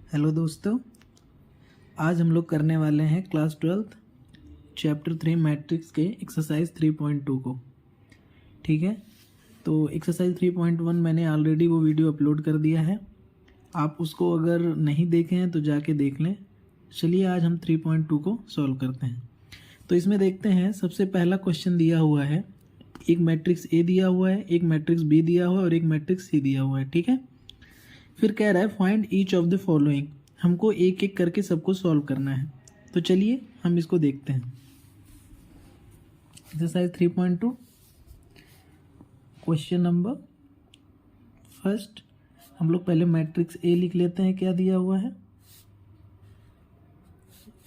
Hello दोस्तों, आज हम लोग करने वाले हैं क्लास 12 चैप्टर 3 मैट्रिक्स के एक्सरसाइज 3.2 को। ठीक है, तो एक्सरसाइज 3.1 मैंने ऑलरेडी वो वीडियो अपलोड कर दिया है। आप उसको अगर नहीं देखे हैं तो जाके देख लें। चलिए आज हम 3.2 को सॉल्व करते हैं। तो इसमें देखते हैं, सबसे पहला क्वेश्चन दिया हुआ है, एक मैट्रिक्स ए दिया हुआ है, एक मैट्रिक्स बी दिया हुआ है और एक मैट्रिक्स सी दिया हुआ है। ठीक है, फिर कह रहा है find each of the following. हमको एक एक करके सबको सॉल्व करना है। तो चलिए हम इसको देखते हैं। Exercise 3.2 question number first. हम लोग पहले मैट्रिक्स ए लिख लेते हैं। क्या दिया हुआ है?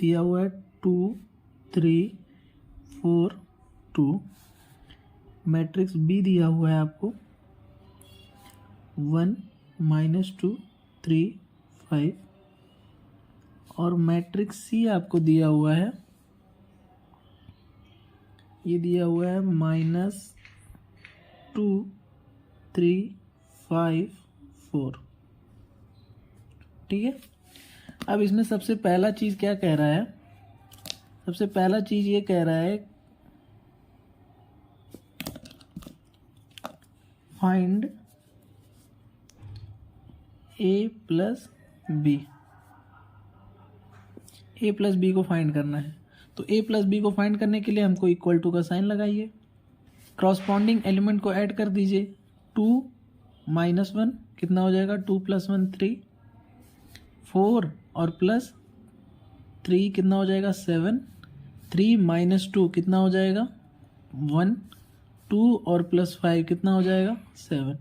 दिया हुआ है 2 3 4 2। मैट्रिक्स बी दिया हुआ है आपको 1 -2 3 5 और मैट्रिक्स सी आपको दिया हुआ है, ये दिया हुआ है -2 3 5 4। ठीक है, अब इसमें सबसे पहला चीज़ क्या कह रहा है? सबसे पहला चीज़ ये कह रहा है फाइंड ए प्लस बी। ए प्लस बी को फाइंड करना है। तो ए प्लस बी को फाइंड करने के लिए हमको इक्वल टू का साइन लगाइए, क्रॉसपॉन्डिंग एलिमेंट को ऐड कर दीजिए। 2 - 1 कितना हो जाएगा? 2 + 1 3, 4 और प्लस 3 कितना हो जाएगा? 7, 3 - 2 कितना हो जाएगा? 1, 2 और प्लस 5 कितना हो जाएगा? 7।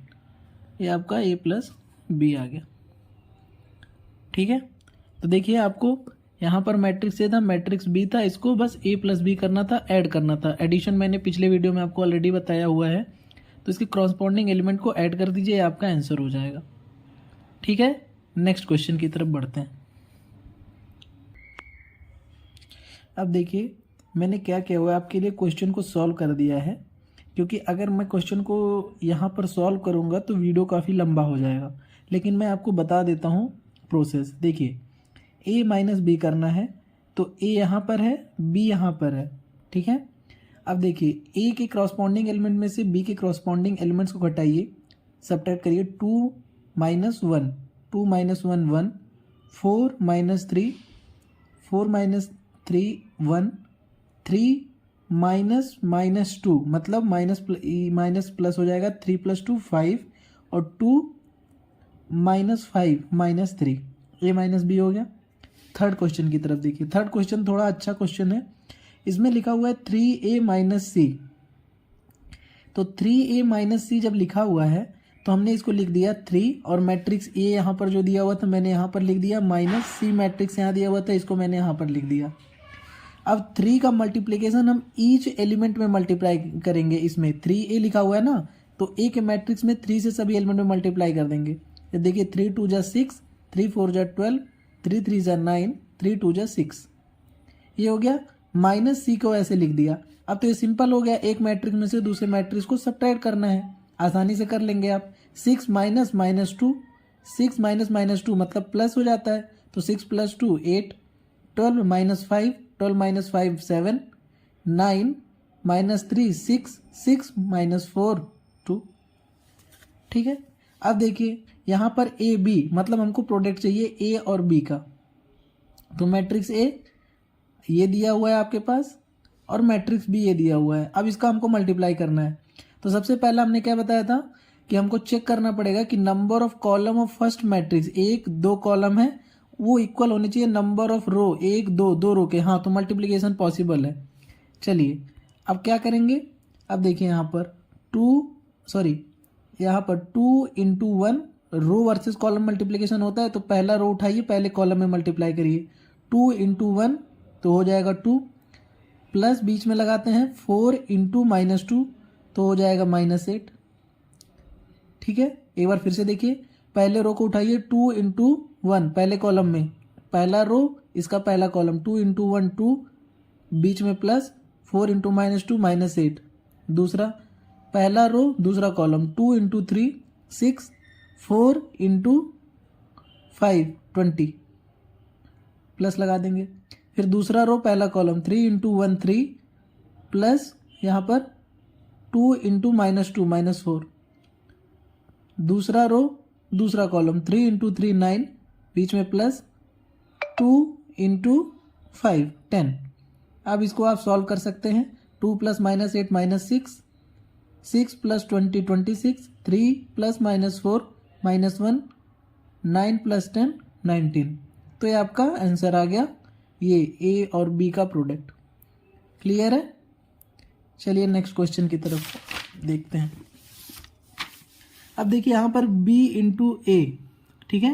ये आपका ए प्लस बी आ गया। ठीक है, तो देखिए आपको यहाँ पर मैट्रिक्स ए था, मैट्रिक्स बी था, इसको बस ए प्लस बी करना था, ऐड करना था। एडिशन मैंने पिछले वीडियो में आपको ऑलरेडी बताया हुआ है। तो इसके क्रॉसपॉन्डिंग एलिमेंट को ऐड कर दीजिए, आपका आंसर हो जाएगा। ठीक है, नेक्स्ट क्वेश्चन की तरफ बढ़ते हैं। अब देखिए मैंने क्या किया हुआ है, आपके लिए क्वेश्चन को सॉल्व कर दिया है, क्योंकि अगर मैं क्वेश्चन को यहाँ पर सॉल्व करूँगा तो वीडियो काफ़ी लंबा हो जाएगा। लेकिन मैं आपको बता देता हूँ प्रोसेस। देखिए a - b करना है, तो a यहाँ पर है, b यहाँ पर है। ठीक है, अब देखिए a के क्रॉसपॉन्डिंग एलिमेंट में से b के क्रॉसपॉन्डिंग एलिमेंट्स को घटाइए, सब्ट्रैक्ट करिए। 2 - 1 2 - 1 1, 4 - 3 4 - 3 1, 3 - -2 मतलब माइनस प्लस हो जाएगा। 3 + 2 5 और 2 - 5 -3, a - b हो गया। थर्ड क्वेश्चन की तरफ देखिए। थर्ड क्वेश्चन थोड़ा अच्छा क्वेश्चन है। इसमें लिखा हुआ है 3a - c। तो 3a - c जब लिखा हुआ है तो हमने इसको लिख दिया 3, और मैट्रिक्स ए यहाँ पर जो दिया हुआ था मैंने यहाँ पर लिख दिया, -c मैट्रिक्स यहाँ दिया हुआ था, इसको मैंने यहाँ पर लिख दिया। अब 3 का मल्टीप्लिकेशन हम ईच एलिमेंट में मल्टीप्लाई करेंगे। इसमें 3a लिखा हुआ है ना, तो ए के मैट्रिक्स में 3 से सभी एलिमेंट में मल्टीप्लाई कर देंगे। तो देखिए 3 × 2 = 6, 3 × 4 = 12, 3 × 3 = 9, 3 × 2 = 6। ये हो गया। -c को ऐसे लिख दिया। अब तो ये सिंपल हो गया, एक मैट्रिक्स में से दूसरे मैट्रिक्स को सब्ट्रैक्ट करना है, आसानी से कर लेंगे आप। 6 - -2, 6 - -2 मतलब प्लस हो जाता है, तो 6 + 2 8, 12 - 5 12 - 5 7, 9 - 3 6, 6 - 4 2। ठीक है, अब देखिए यहाँ पर ए बी मतलब हमको प्रोडक्ट चाहिए ए और बी का। तो मैट्रिक्स ए ये दिया हुआ है आपके पास, और मैट्रिक्स बी ये दिया हुआ है। अब इसका हमको मल्टीप्लाई करना है। तो सबसे पहला हमने क्या बताया था कि हमको चेक करना पड़ेगा कि number of column of first matrix, 1 2 column है, वो इक्वल होने चाहिए नंबर ऑफ रो, 1 2 रो के। हाँ, तो मल्टीप्लिकेशन पॉसिबल है। चलिए अब क्या करेंगे? अब देखिए यहाँ पर 2 × 1 रो वर्सेस कॉलम मल्टीप्लिकेशन होता है, तो पहला रो उठाइए, पहले कॉलम में मल्टीप्लाई करिए। 2 × 1 तो हो जाएगा 2, प्लस बीच में लगाते हैं 4 × -2 तो हो जाएगा -8। ठीक है, एक बार फिर से देखिए, पहले रो को उठाइए, 2 × 1 पहले कॉलम में, पहला रो इसका पहला कॉलम, 2 × 1 2, बीच में प्लस, 4 × -2 -8। दूसरा पहला रो दूसरा कॉलम, 2 × 3 6, 4 × 5 20। प्लस लगा देंगे। फिर दूसरा रो पहला कॉलम 3 इंटू 1 3 प्लस यहाँ पर 2 इंटू -2 -4। दूसरा रो दूसरा कॉलम 3 इंटू 3 9 बीच में प्लस 2 इंटू 5 10। अब इसको आप सॉल्व कर सकते हैं। 2 + -8 -6, 6 + 20 26, 3 + -4 -1, 9 + 10 19। तो ये आपका आंसर आ गया, ये ए और बी का प्रोडक्ट। क्लियर है? चलिए नेक्स्ट क्वेश्चन की तरफ देखते हैं। अब देखिए यहाँ पर b इंटू ए, ठीक है।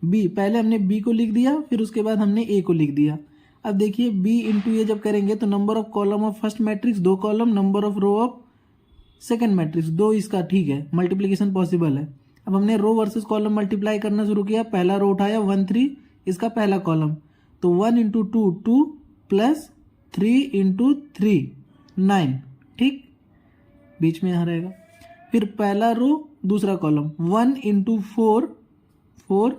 b पहले हमने b को लिख दिया, फिर उसके बाद हमने a को लिख दिया। अब देखिए b इंटू ए जब करेंगे तो number of column of first matrix 2 column, number of row of second matrix 2, इसका ठीक है, मल्टीप्लिकेशन पॉसिबल है। अब हमने रो वर्सेस कॉलम मल्टीप्लाई करना शुरू किया। पहला रो उठाया 1 3, इसका पहला कॉलम, तो 1 इंटू 2 2 प्लस 3 इंटू 3 9, ठीक, बीच में यहाँ रहेगा। फिर पहला रो दूसरा कॉलम 1 इंटू 4 4,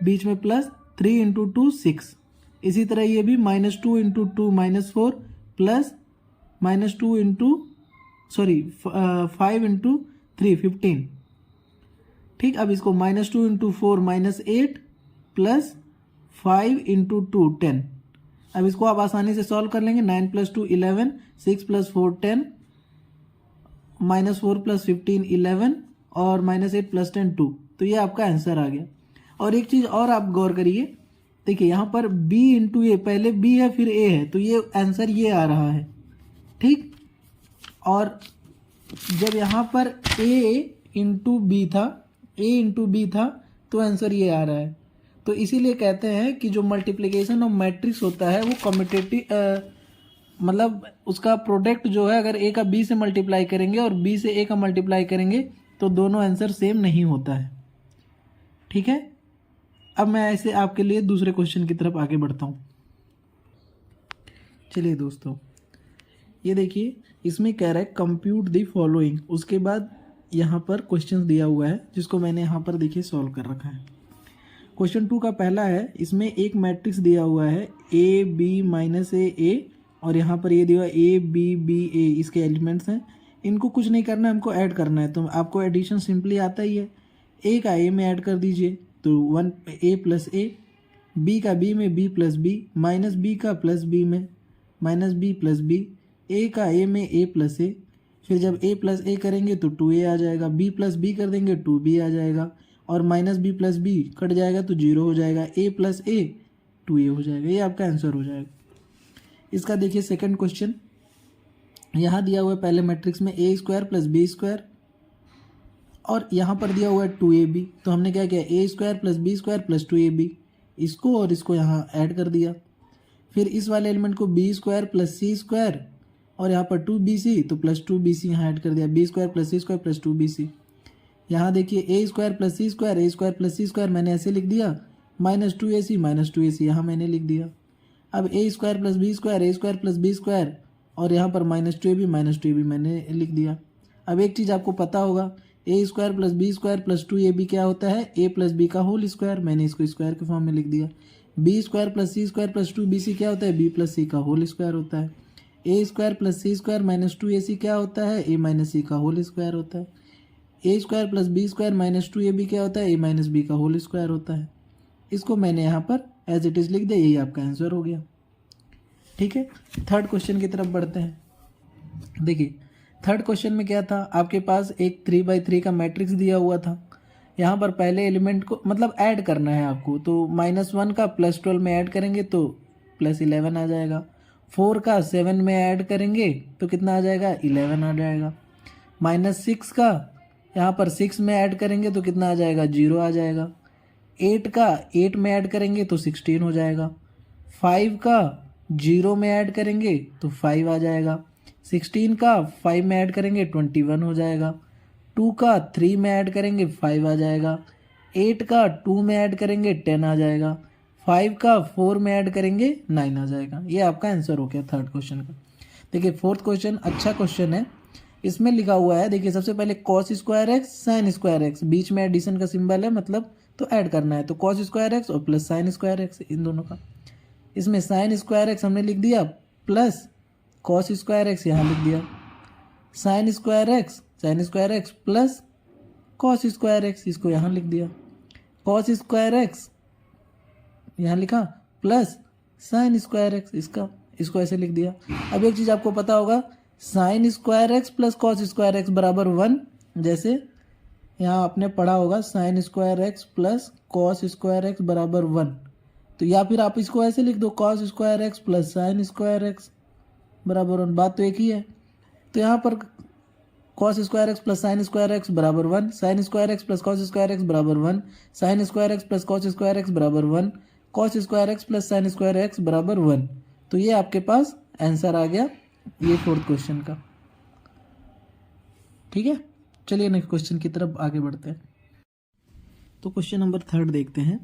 बीच में प्लस 3 इंटू 2 6। इसी तरह ये भी -2 इंटू 2 -4 प्लस -2 इंटू 5 इंटू 3 15, ठीक। अब इसको -2 इंटू 4 -8 प्लस 5 इंटू 2 10। अब इसको आप आसानी से सॉल्व कर लेंगे। 9 + 2 11, 6 + 4 10, -4 + 15 11 और -8 + 10 2। तो ये आपका आंसर आ गया। और एक चीज़ और आप गौर करिए, देखिए यहाँ पर b इंटू ए, पहले b है फिर a है, तो ये आंसर ये आ रहा है, ठीक। और जब यहाँ पर a इंटू बी था तो आंसर ये आ रहा है। तो इसीलिए कहते हैं कि जो मल्टीप्लिकेशन ऑफ मैट्रिक्स होता है वो कम्यूटेटिव, मतलब उसका प्रोडक्ट जो है, अगर a का b से मल्टीप्लाई करेंगे और b से a का मल्टीप्लाई करेंगे तो दोनों आंसर सेम नहीं होता है, ठीक है। अब मैं ऐसे आपके लिए दूसरे क्वेश्चन की तरफ आगे बढ़ता हूँ। चलिए दोस्तों, ये देखिए इसमें कह रहा है कंप्यूट द फॉलोइंग। उसके बाद यहाँ पर क्वेश्चन दिया हुआ है जिसको मैंने यहाँ पर देखिए सॉल्व कर रखा है। क्वेश्चन 2 का पहला है, इसमें एक मैट्रिक्स दिया हुआ है a b -a और यहाँ पर ये दिया हुआ a b b a, इसके एलिमेंट्स हैं। इनको कुछ नहीं करना है, हमको ऐड करना है। तो आपको एडिशन सिंपली आता ही है। a का a में ऐड कर दीजिए तो 1 a + a, b का b में b + b, -b का +b में -b + b, a का a में a + a। फिर जब a + a करेंगे तो 2a आ जाएगा, b + b कर देंगे 2b आ जाएगा और -b + b कट जाएगा तो 0 हो जाएगा, a + a 2a हो जाएगा। ये आपका आंसर हो जाएगा। इसका देखिए सेकंड क्वेश्चन, यहाँ दिया हुआ है पहले मैट्रिक्स में a² + b² और यहाँ पर दिया हुआ है 2ab। तो हमने क्या किया, a² + b² + 2ab, इसको और इसको यहाँ ऐड कर दिया। फिर इस वाले एलिमेंट को b² + c² और यहाँ पर 2bc, तो +2bc यहाँ ऐड कर दिया, b² + c² + 2bc। यहाँ देखिए a² + c² a² मैंने ऐसे लिख दिया, -2ac -2ac यहाँ मैंने लिख दिया। अब a² + b² a² + b² और यहाँ पर -2ab -2ab मैंने लिख दिया। अब एक चीज़ आपको पता होगा, a² + b² + 2ab क्या होता है, a + b का होल स्क्वायर। मैंने इसको स्क्वायर के फॉर्म में लिख दिया। b² + c² + 2bc क्या होता है, b + c का होल स्क्वायर होता है। a² + c² -2ac क्या होता है, a - c का होल स्क्वायर होता है। a² + b² -2ab क्या होता है, a - b का होल स्क्वायर होता है। इसको मैंने यहाँ पर एज इट इज़ लिख दिया, यही आपका आंसर हो गया, ठीक है। थर्ड क्वेश्चन की तरफ बढ़ते हैं। देखिए थर्ड क्वेश्चन में क्या था, आपके पास एक 3x3 का मैट्रिक्स दिया हुआ था। यहाँ पर पहले एलिमेंट को मतलब ऐड करना है आपको, तो -1 का +12 में ऐड करेंगे तो +11 आ जाएगा। 4 का 7 में ऐड करेंगे तो कितना आ जाएगा, 11 आ जाएगा। -6 का यहाँ पर 6 में ऐड करेंगे तो कितना आ जाएगा, 0 आ जाएगा। 8 का 8 में ऐड करेंगे तो 16 हो जाएगा। 5 का 0 में ऐड करेंगे तो 5 आ जाएगा। 16 का 5 में ऐड करेंगे 21 हो जाएगा। 2 का 3 में ऐड करेंगे 5 आ जाएगा। 8 का 2 में ऐड करेंगे 10 आ जाएगा। 5 का 4 में ऐड करेंगे 9 आ जाएगा। ये आपका आंसर हो गया थर्ड क्वेश्चन का। देखिए फोर्थ क्वेश्चन अच्छा क्वेश्चन है। इसमें लिखा हुआ है, देखिए सबसे पहले cos² x sin² x, बीच में एडिशन का सिंबल है, मतलब तो ऐड करना है, तो कॉस स्क्वायर एक्स और प्लस साइन स्क्वायर एक्स इन दोनों का। इसमें साइन स्क्वायर एक्स हमने लिख दिया प्लस कॉस स्क्वायर एक्स यहाँ लिख दिया, sine square x plus cos square x इसको यहाँ लिख दिया, कॉस स्क्वायर एक्स यहाँ लिखा प्लस साइन स्क्वायर एक्स इसको ऐसे लिख दिया। अब एक चीज़ आपको पता होगा, sine square x plus cos square x बराबर 1, जैसे यहाँ आपने पढ़ा होगा sine square x plus cos square x बराबर 1, तो या फिर आप इसको ऐसे लिख दो cos square x plus sine square x बराबर 1, बात तो एक ही है। तो यहाँ पर cos square x plus sine square x बराबर 1, sine square x plus cos square x बराबर 1, sine square x plus cos square x बराबर 1, cos square x plus sine square x बराबर 1। तो ये आपके पास आंसर आ गया ये 4th क्वेश्चन का। ठीक है, चलिए नेक्स्ट क्वेश्चन की तरफ आगे बढ़ते हैं। तो क्वेश्चन नंबर 3 देखते हैं।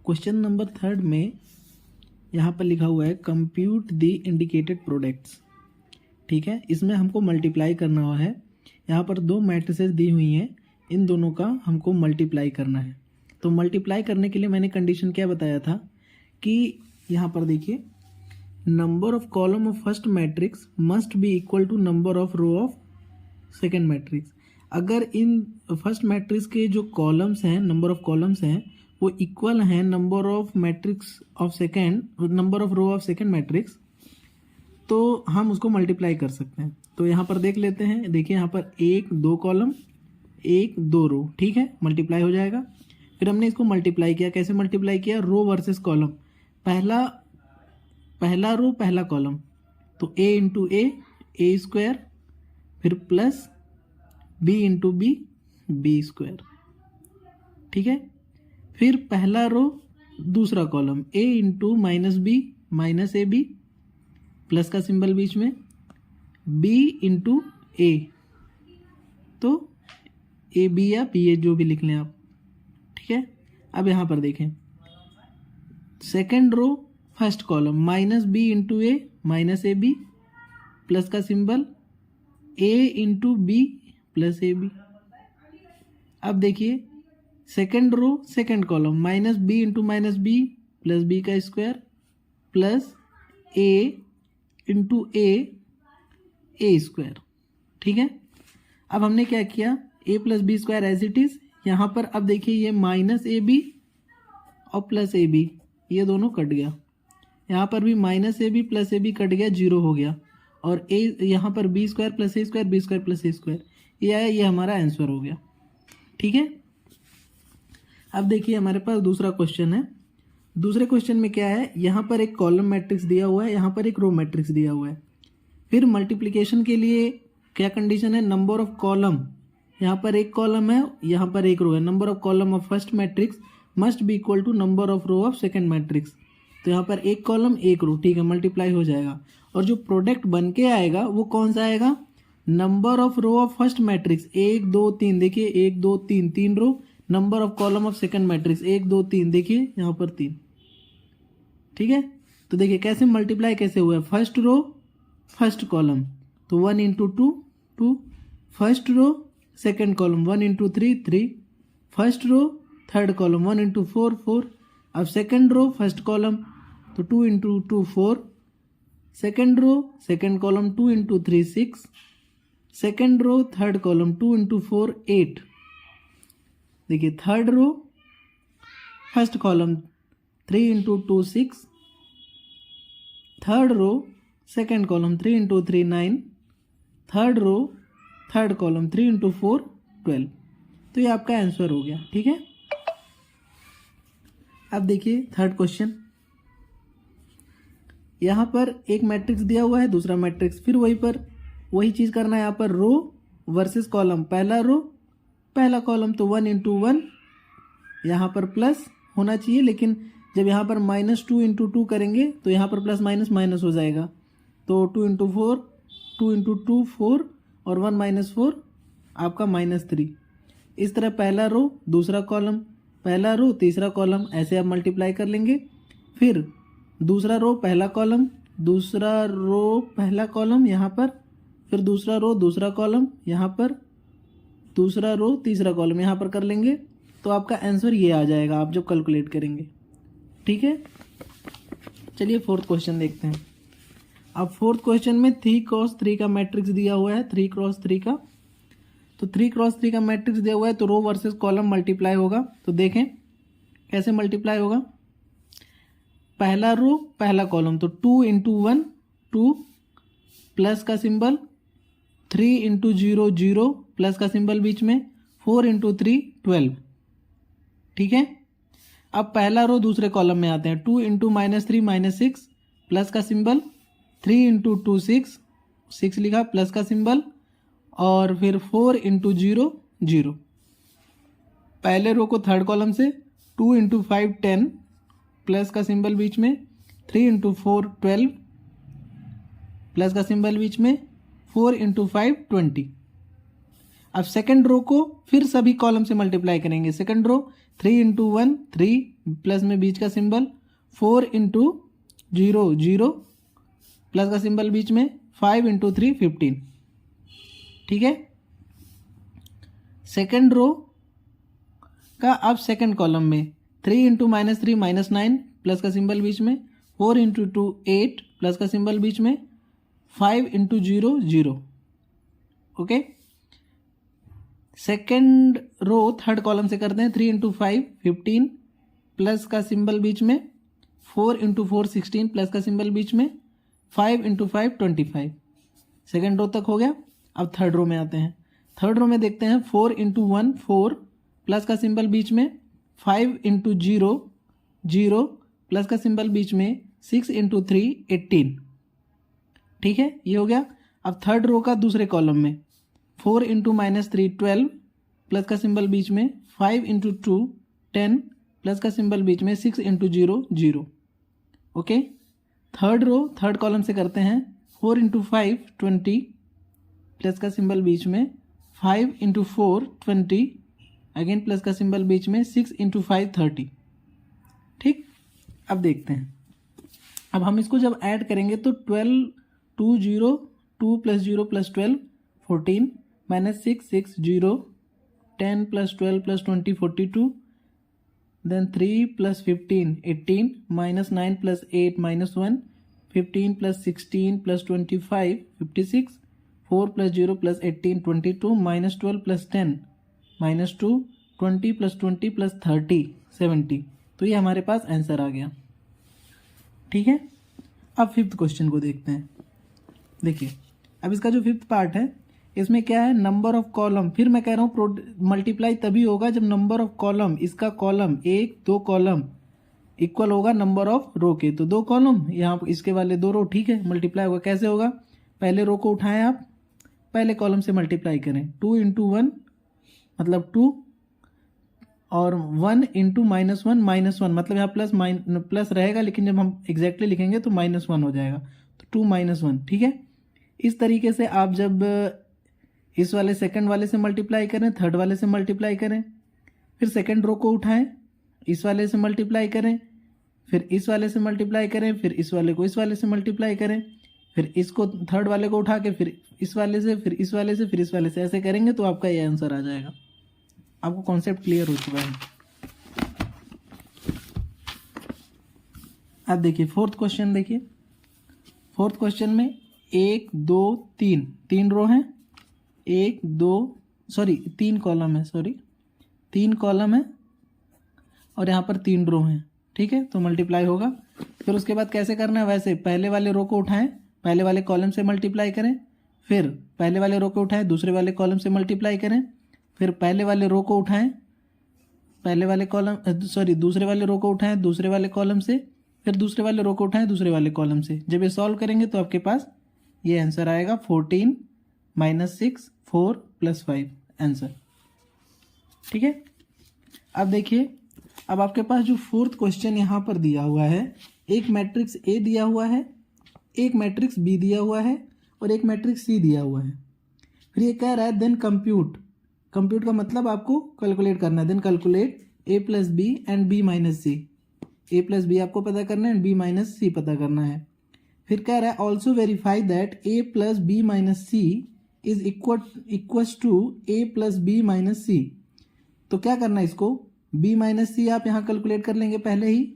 क्वेश्चन नंबर 3 में यहाँ पर लिखा हुआ है कंप्यूट द इंडिकेटेड प्रोडक्ट्स। ठीक है, इसमें हमको मल्टीप्लाई करना हुआ है। यहाँ पर 2 मैट्रिसेस दी हुई हैं, इन दोनों का हमको मल्टीप्लाई करना है। तो मल्टीप्लाई करने के लिए मैंने कंडीशन क्या बताया था कि यहाँ पर देखिए, number of column of first matrix must be equal to number of row of second matrix. अगर इन फर्स्ट मैट्रिक्स के जो कॉलम्स हैं, नंबर ऑफ कॉलम्स हैं, वो इक्वल हैं number of matrix of second, number of row of second matrix, तो हम उसको मल्टीप्लाई कर सकते हैं। तो यहाँ पर देख लेते हैं, देखिए यहाँ पर 1 2 कॉलम 1 2 रो, ठीक है, मल्टीप्लाई हो जाएगा। फिर हमने इसको मल्टीप्लाई किया, कैसे मल्टीप्लाई किया, रो वर्सेस कॉलम, पहला रो पहला कॉलम, तो a इंटू ए स्क्वायर, फिर plus b into B square, ठीक है। फिर पहला रो दूसरा column a into minus B minus A B, plus का सिंबल बीच में, b इंटू ए, तो ए बी या बी ए जो भी लिख लें आप, ठीक है। अब यहाँ पर देखें, second row first column minus B into A minus A B, plus का सिंबल, A into B plus A B. अब देखिए second row second column minus B into minus B plus B का square, plus A into A square, ठीक है। अब हमने क्या किया, A plus B square as it is, यहाँ पर अब देखिए ये माइनस ए बी और प्लस ए बी, ये दोनों कट गया, यहाँ पर भी minus A B plus A B cut गया, 0 हो गया, और ए यहाँ पर B square plus A square, B square plus A square, ये आया, ये हमारा आंसर हो गया, ठीक है। अब देखिए हमारे पास दूसरा क्वेश्चन है। दूसरे क्वेश्चन में क्या है, यहाँ पर एक कॉलम मैट्रिक्स दिया हुआ है, यहाँ पर एक रो मैट्रिक्स दिया हुआ है। फिर मल्टीप्लिकेशन के लिए क्या कंडीशन है, नंबर ऑफ कॉलम, यहाँ पर एक कॉलम है, यहाँ पर एक रो है, number of column of first matrix must be equal to number of row of second matrix. तो यहाँ पर एक कॉलम एक रो, ठीक है, मल्टीप्लाई हो जाएगा, और जो प्रोडक्ट बन के आएगा वो कौन सा आएगा, number of row of first matrix 1 2 3, देखिए 1 2 3 3 row, number of column of second matrix 1 2 3, देखिए यहाँ पर 3, ठीक है। तो देखिए कैसे मल्टीप्लाई कैसे हुआ है, फर्स्ट रो फर्स्ट कॉलम, तो 1 into 2 2, first row second column 1 into 3 3, first row third column 1 into 4 4, अब सेकेंड रो फर्स्ट कॉलम तो 2 into 2 4, second row second column 2 into 3 6, second row third column 2 into 4 8, देखिए third row first column 3 into 2 6, third row second column 3 into 3 9, third row third column 3 into 4 12। तो ये आपका answer हो गया, ठीक है। अब देखिए थर्ड क्वेश्चन, यहाँ पर एक मैट्रिक्स दिया हुआ है, दूसरा मैट्रिक्स, फिर वही चीज़ करना है, यहाँ पर रो वर्सेस कॉलम, पहला रो पहला कॉलम, तो 1 इंटू 1, यहाँ पर प्लस होना चाहिए, लेकिन जब यहाँ पर -2 इंटू 2 करेंगे तो यहाँ पर प्लस माइनस माइनस हो जाएगा, तो 2 इंटू 4 2 इंटू 2 4, और 1 माइनस 4 आपका -3। इस तरह पहला रो दूसरा कॉलम, पहला रो तीसरा कॉलम, ऐसे आप मल्टीप्लाई कर लेंगे। फिर दूसरा रो पहला कॉलम, दूसरा रो पहला कॉलम यहाँ पर, फिर दूसरा रो दूसरा कॉलम यहाँ पर, दूसरा रो तीसरा कॉलम यहाँ पर कर लेंगे। तो आपका आंसर ये आ जाएगा आप जब कैलकुलेट करेंगे। ठीक है, चलिए फोर्थ क्वेश्चन देखते हैं। अब फोर्थ क्वेश्चन में 3x3 का मैट्रिक्स दिया हुआ है, 3x3 का। तो 3x3 का मैट्रिक्स दिया हुआ है तो रो वर्सेस कॉलम मल्टीप्लाई होगा। तो देखें कैसे मल्टीप्लाई होगा। पहला रो पहला कॉलम, तो 2 इंटू 1 2 प्लस का सिंबल, 3 इंटू 0 0 प्लस का सिंबल बीच में, 4 इंटू 3 12। ठीक है, अब पहला रो दूसरे कॉलम में आते हैं। 2 इंटू -3 -6 प्लस का सिंबल, 3 इंटू 2 6 6 लिखा प्लस का सिंबल, और फिर 4 इंटू 0 0। पहले रो को थर्ड कॉलम से 2 इंटू 5 10 प्लस का सिंबल बीच में, 3 इंटू 4 12 प्लस का सिंबल बीच में, 4 इंटू 5 20। अब सेकेंड रो को फिर सभी कॉलम से मल्टीप्लाई करेंगे। सेकेंड रो 3 इंटू 1 3 प्लस में बीच का सिंबल, 4 इंटू 0 0 प्लस का सिंबल बीच में, 5 इंटू 3 15। ठीक है, सेकेंड रो का अब सेकेंड कॉलम में 3 इंटू -3 -9 प्लस का सिंबल बीच में, 4 इंटू 2 8 प्लस का सिंबल बीच में, 5 into 0 0। Okay, second row third column से करते हैं। 3 इंटू 5 15 प्लस का सिंबल बीच में, 4 इंटू 4 16 प्लस का सिंबल बीच में, 5 इंटू 5 25। सेकेंड रो तक हो गया। अब थर्ड रो में आते हैं। थर्ड रो में देखते हैं 4 इंटू 1 4 प्लस का सिंबल बीच में, 5 इंटू 0 0 प्लस का सिंबल बीच में, 6 इंटू 3 18। ठीक है, ये हो गया। अब थर्ड रो का दूसरे कॉलम में 4 इंटू -3 12 प्लस का सिंबल बीच में, 5 इंटू 2 10 प्लस का सिंबल बीच में, 6 into 0 0। Okay, third row third column से करते हैं। 4 इंटू 5 20 प्लस का सिंबल बीच में, 5 इंटू 4 20 अगेन प्लस का सिंबल बीच में, 6 इंटू 5 30। ठीक, अब देखते हैं। अब हम इसको जब ऐड करेंगे तो 12 2 0 2 plus 0 plus 12 14 -6 6 0 10 plus 12 plus 20 42 then 3 plus 15 18 -9 plus 8 -1 15 plus 16 plus 25 56 4 plus 0 plus 18 22 -12 plus 10 -2 20 plus 20 plus 30 70। तो ये हमारे पास आंसर आ गया। ठीक है, अब फिफ्थ क्वेश्चन को देखते हैं। देखिए, अब इसका जो फिफ्थ पार्ट है इसमें क्या है, नंबर ऑफ कॉलम। फिर मैं कह रहा हूँ मल्टीप्लाई तभी होगा जब नंबर ऑफ कॉलम, इसका कॉलम 1 2 कॉलम इक्वल होगा नंबर ऑफ रो के। तो 2 कॉलम यहाँ इसके वाले 2 रो। ठीक है, मल्टीप्लाई होगा। कैसे होगा, पहले रो को उठाएं आप, पहले कॉलम से मल्टीप्लाई करें। 2 इंटू 1 मतलब 2, और 1 इंटू -1 -1 मतलब यहाँ प्लस रहेगा, लेकिन जब हम एग्जैक्टली लिखेंगे तो -1 हो जाएगा। तो 2 -1। ठीक है, इस तरीके से आप जब इस वाले सेकंड वाले से मल्टीप्लाई करें, थर्ड वाले से मल्टीप्लाई करें, फिर सेकंड रो को उठाएं, इस वाले से मल्टीप्लाई करें, फिर इस वाले से मल्टीप्लाई करें, फिर इस वाले को इस वाले से मल्टीप्लाई करें, फिर इसको थर्ड वाले को उठा के फिर इस वाले से, फिर इस वाले से, फिर इस वाले से, ऐसे करेंगे तो आपका ये आंसर आ जाएगा। आपको कॉन्सेप्ट क्लियर हो चुका है। अब देखिए फोर्थ क्वेश्चन। देखिए फोर्थ क्वेश्चन में 1 2 3 3 रो हैं, 3 कॉलम है, 3 कॉलम है, और यहाँ पर 3 रो हैं। ठीक है, तो मल्टीप्लाई होगा। फिर उसके बाद कैसे करना है, वैसे पहले वाले रो को उठाएं, पहले वाले कॉलम से मल्टीप्लाई करें, फिर पहले वाले रो को उठाएं, दूसरे वाले कॉलम से मल्टीप्लाई करें, फिर पहले वाले रो को उठाएं, दूसरे वाले रो को उठाएं दूसरे वाले कॉलम से, फिर दूसरे वाले रो को उठाएं दूसरे वाले कॉलम से। जब ये सॉल्व करेंगे तो आपके पास ये आंसर आएगा 14 -6 4 + 5 आंसर। ठीक है, अब देखिए, अब आपके पास जो फोर्थ क्वेश्चन यहाँ पर दिया हुआ है, एक मैट्रिक्स ए दिया हुआ है, एक मैट्रिक्स बी दिया हुआ है, और एक मैट्रिक्स सी दिया हुआ है। फिर ये कह रहा है देन कंप्यूट का मतलब आपको कैलकुलेट करना है। Then calculate a + b and b - c। a + b आपको पता करना है, b - c पता करना है। फिर कह रहा है also verify that a + b - c is equals to a + b - c। तो क्या करना है इसको, बी माइनस सी आप यहाँ कैलकुलेट कर लेंगे पहले ही,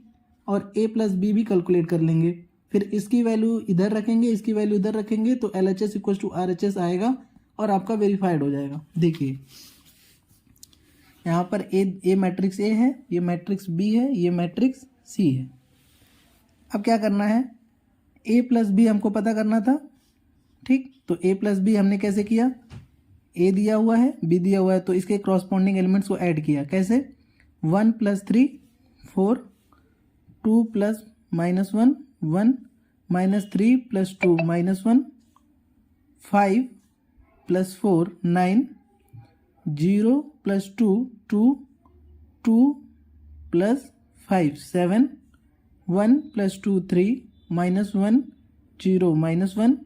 और ए प्लस बी भी कैलकुलेट कर लेंगे। फिर इसकी वैल्यू इधर रखेंगे, इसकी वैल्यू इधर रखेंगे, तो L H S equal to R H S आएगा और आपका वेरीफाइड हो जाएगा। देखिए यहाँ पर ए मैट्रिक्स ए है, ये मैट्रिक्स बी है, ये मैट्रिक्स सी है। अब क्या करना है, ए प्लस बी हमको पता करना था, ठीक। तो ए प्लस बी हमने कैसे किया, ए दिया हुआ है, बी दिया हुआ है, तो इसके क्रॉसपोंडिंग एलिमेंट्स को ऐड किया। कैसे, 1 + 3 4, 2 + -1 1, -3 + 2 -1, 5 + 4 9, 0 + 2 2, 2 + 5 7, 1 + 2 3, -1 0 -1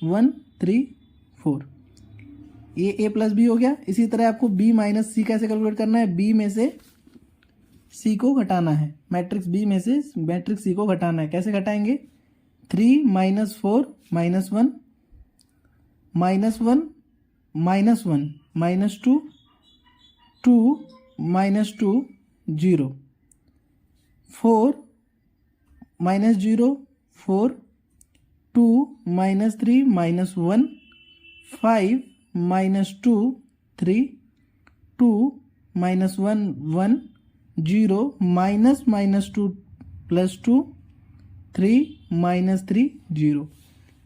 1 3 4। ये ए प्लस बी हो गया। इसी तरह आपको बी माइनस सी कैसे कैलकुलेट करना है, बी में से सी को घटाना है, मैट्रिक्स बी में से मैट्रिक्स सी को घटाना है। कैसे घटाएंगे, 3 - 4 -1 -1 -1 -2 2 -2 0 4 -0 4 2 -3 -1 5 -2 3 2 -1 1 0 -2 + 2 3 -3 0।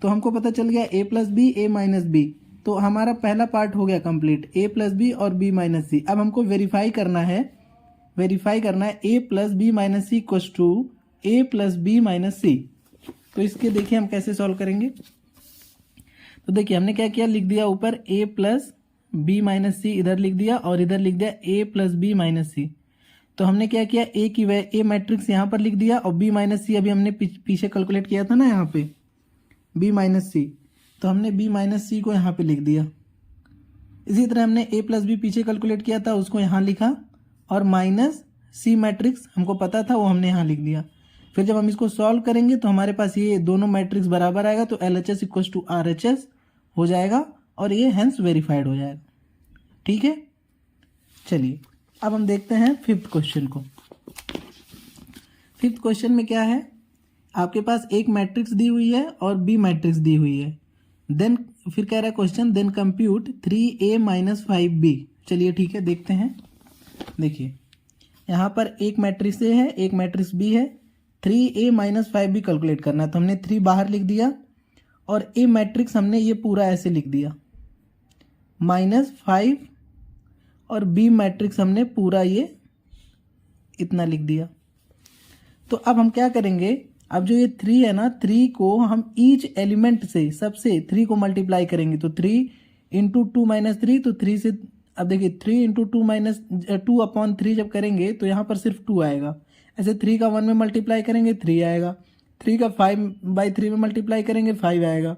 तो हमको पता चल गया A plus B, A minus B. तो हमारा पहला पार्ट हो गया कंप्लीट, ए प्लस बी और बी माइनस सी। अब हमको वेरीफाई करना है A plus B minus C equal to A plus B minus C. तो इसके देखिए हम कैसे सॉल्व करेंगे। तो देखिए हमने क्या किया, लिख दिया ऊपर ए प्लस बी माइनस सी, इधर लिख दिया, और इधर लिख दिया ए प्लस बी माइनस सी। तो हमने क्या किया, ए मैट्रिक्स यहाँ पर लिख दिया, और बी माइनस सी अभी हमने पीछे कैलकुलेट किया था ना यहाँ पे, बी माइनस सी। तो हमने बी माइनस सी को यहाँ पे लिख दिया। इसी तरह हमने ए प्लस बी पीछे कैलकुलेट किया था, उसको यहाँ लिखा, और माइनस सी मैट्रिक्स हमको पता था वो हमने यहाँ लिख दिया। फिर जब हम इसको सॉल्व करेंगे तो हमारे पास ये दोनों मैट्रिक्स बराबर आएगा, तो L H S equal to R H S हो जाएगा, और ये हेंस वेरीफाइड हो जाएगा। ठीक है, चलिए अब हम देखते हैं फिफ्थ क्वेश्चन को। फिफ्थ क्वेश्चन में क्या है, आपके पास एक मैट्रिक्स दी हुई है और बी मैट्रिक्स दी हुई है। देन फिर कह रहा है question, then compute 3a - 5b। चलिए ठीक है, देखते हैं। देखिए यहाँ पर एक मैट्रिक्स ए है, एक मैट्रिक्स बी है, 3a - 5b कैलकुलेट करना है। तो हमने 3 बाहर लिख दिया, और ए मैट्रिक्स हमने ये पूरा ऐसे लिख दिया -5, और बी मैट्रिक्स हमने पूरा ये इतना लिख दिया। तो अब हम क्या करेंगे, अब जो ये 3 है ना, 3 को हम ईच एलिमेंट से, सबसे 3 को मल्टीप्लाई करेंगे। तो 3 × 2 - 3, तो 3 से, अब देखिए 3 × 2 - 2/3 जब करेंगे तो यहाँ पर सिर्फ 2 आएगा। ऐसे 3 का 1 में मल्टीप्लाई करेंगे 3 आएगा, 3 का 5/3 में मल्टीप्लाई करेंगे 5 आएगा,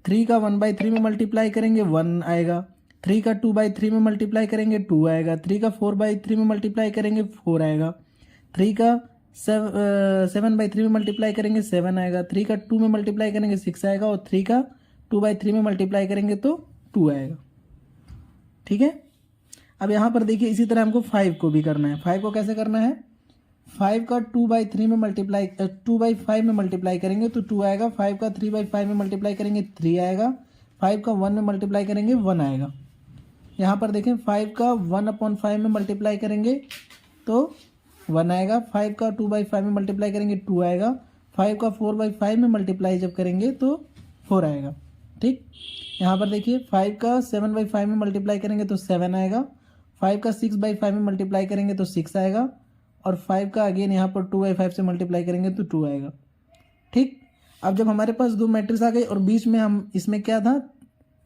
3 का 1/3 में मल्टीप्लाई करेंगे 1 आएगा, 3 का 2/3 में मल्टीप्लाई करेंगे 2 आएगा, 3 का 4/3 में मल्टीप्लाई करेंगे 4 आएगा, 3 का 7/3 में मल्टीप्लाई करेंगे 7 आएगा, 3 का 2 में मल्टीप्लाई करेंगे 6 आएगा, और 3 का 2/3 में मल्टीप्लाई करेंगे तो 2 आएगा। ठीक है, अब यहाँ पर देखिए इसी तरह हमको 5 को भी करना है। 5 को कैसे करना है, 5 का 2/3 में मल्टीप्लाई 2/5 में मल्टीप्लाई करेंगे तो 2 आएगा, 5 का 3/5 में मल्टीप्लाई करेंगे 3 आएगा, 5 का 1 में मल्टीप्लाई करेंगे 1 आएगा। यहाँ पर देखें 5 का 1/5 में मल्टीप्लाई करेंगे तो 1 आएगा, 5 का 2/5 में मल्टीप्लाई करेंगे 2 आएगा, 5 का 4/5 में मल्टीप्लाई जब करेंगे तो 4 आएगा। ठीक, यहाँ पर देखिए 5 का 7/5 में मल्टीप्लाई करेंगे तो 7 आएगा, 5 का 6/5 में मल्टीप्लाई करेंगे तो 6 आएगा, और 5 का अगेन यहाँ पर 2/5 से मल्टीप्लाई करेंगे तो 2 आएगा। ठीक, अब जब हमारे पास दो मैट्रिक्स आ गई और बीच में हम इसमें क्या था,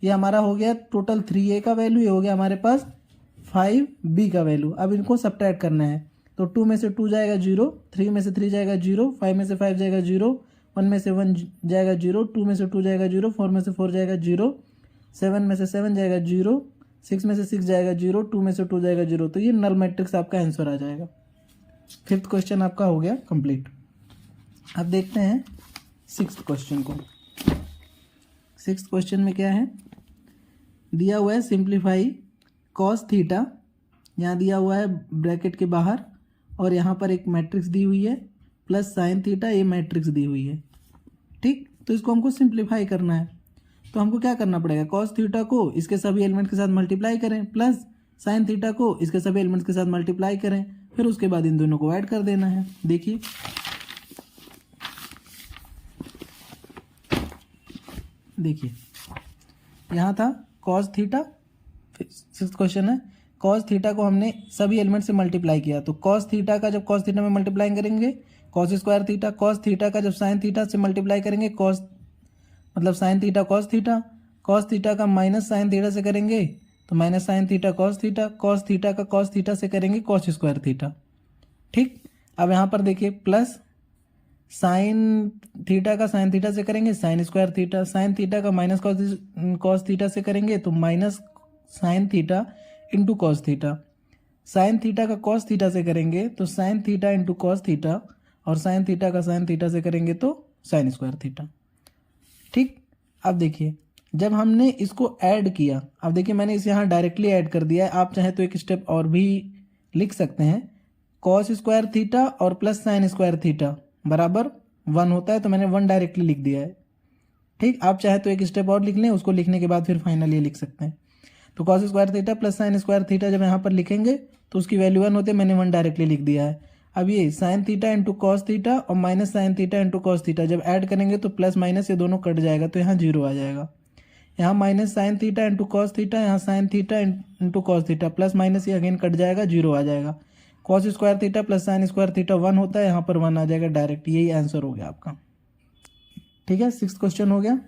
ये हमारा हो गया टोटल 3a का वैल्यू, ये हो गया हमारे पास 5b का वैल्यू। अब इनको सब्ट्रैक्ट करना है, तो 2 में से 2 जाएगा 0, 3 में से 3 जाएगा 0, 5 में से 5 जाएगा 0, 1 में से 1 जाएगा 0, 2 में से 2 जाएगा 0, 4 में से 4 जाएगा 0, 7 में से 7 जाएगा 0, 6 में से 6 जाएगा 0, 2 में से 2 जाएगा 0। तो ये नल मैट्रिक्स आपका आंसर आ जाएगा। फिफ्थ क्वेश्चन आपका हो गया कंप्लीट। अब देखते हैं सिक्स्थ क्वेश्चन को। सिक्स्थ क्वेश्चन में क्या है, दिया हुआ है सिंप्लीफाई cos थीटा यहाँ दिया हुआ है ब्रैकेट के बाहर, और यहाँ पर एक मैट्रिक्स दी हुई है प्लस साइन थीटा, ये मैट्रिक्स दी हुई है। ठीक, तो इसको हमको सिंप्लीफाई करना है, तो हमको क्या करना पड़ेगा, कॉस थीटा को इसके सभी एलिमेंट के साथ मल्टीप्लाई करें प्लस साइन थीटा को इसके सभी एलिमेंट्स के साथ मल्टीप्लाई करें, फिर उसके बाद इन दोनों को ऐड कर देना है। देखिए देखिए यहाँ था कॉस थीटा, सिक्स्थ क्वेश्चन है, कॉस थीटा को हमने सभी एलिमेंट से मल्टीप्लाई किया, तो कॉस थीटा का जब कॉस थीटा में मल्टीप्लाई करेंगे cos square theta, cos theta का जब साइन थीटा से मल्टीप्लाई करेंगे कॉस मतलब साइन थीटा कॉस थीटा का माइनस साइन थीटा से करेंगे तो minus sine theta, cos theta का कॉस थीटा से करेंगे कॉस स्क्वायर थीटा। ठीक, अब यहाँ पर देखिए प्लस साइन थीटा का साइन थीटा से करेंगे sign square theta, sine theta का माइनस कॉस थीटा से करेंगे तो minus sine theta into cos theta, sine theta का कॉस थीटा से करेंगे तो sign theta into cos theta, और साइन थीटा का साइन थीटा से करेंगे तो साइन स्क्वायर थीटा। ठीक, अब देखिए जब हमने इसको ऐड किया, अब देखिए मैंने इसे यहाँ डायरेक्टली ऐड कर दिया है, आप चाहे तो एक स्टेप और भी लिख सकते हैं, कॉस स्क्वायर थीटा और प्लस साइन स्क्वायर थीटा बराबर 1 होता है, तो मैंने 1 डायरेक्टली लिख दिया है। ठीक, आप चाहे तो एक स्टेप और लिख लें, उसको लिखने के बाद फिर फाइनल ये लिख सकते हैं। तो cos square theta plus sine square theta जब यहाँ पर लिखेंगे तो उसकी वैल्यू 1 होते, मैंने 1 डायरेक्टली लिख दिया है। अब ये sine theta into cos theta और minus sine theta into cos theta जब ऐड करेंगे तो प्लस माइनस ये दोनों कट जाएगा, तो यहाँ 0 आ जाएगा। यहाँ minus sine theta into cos theta, यहाँ sine theta into cos theta, plus minus ये अगेन कट जाएगा, 0 आ जाएगा। Cos square theta plus sine square theta 1 होता है, यहाँ पर 1 आ जाएगा डायरेक्ट, यही आंसर हो गया आपका। ठीक है, 6th क्वेश्चन हो गया।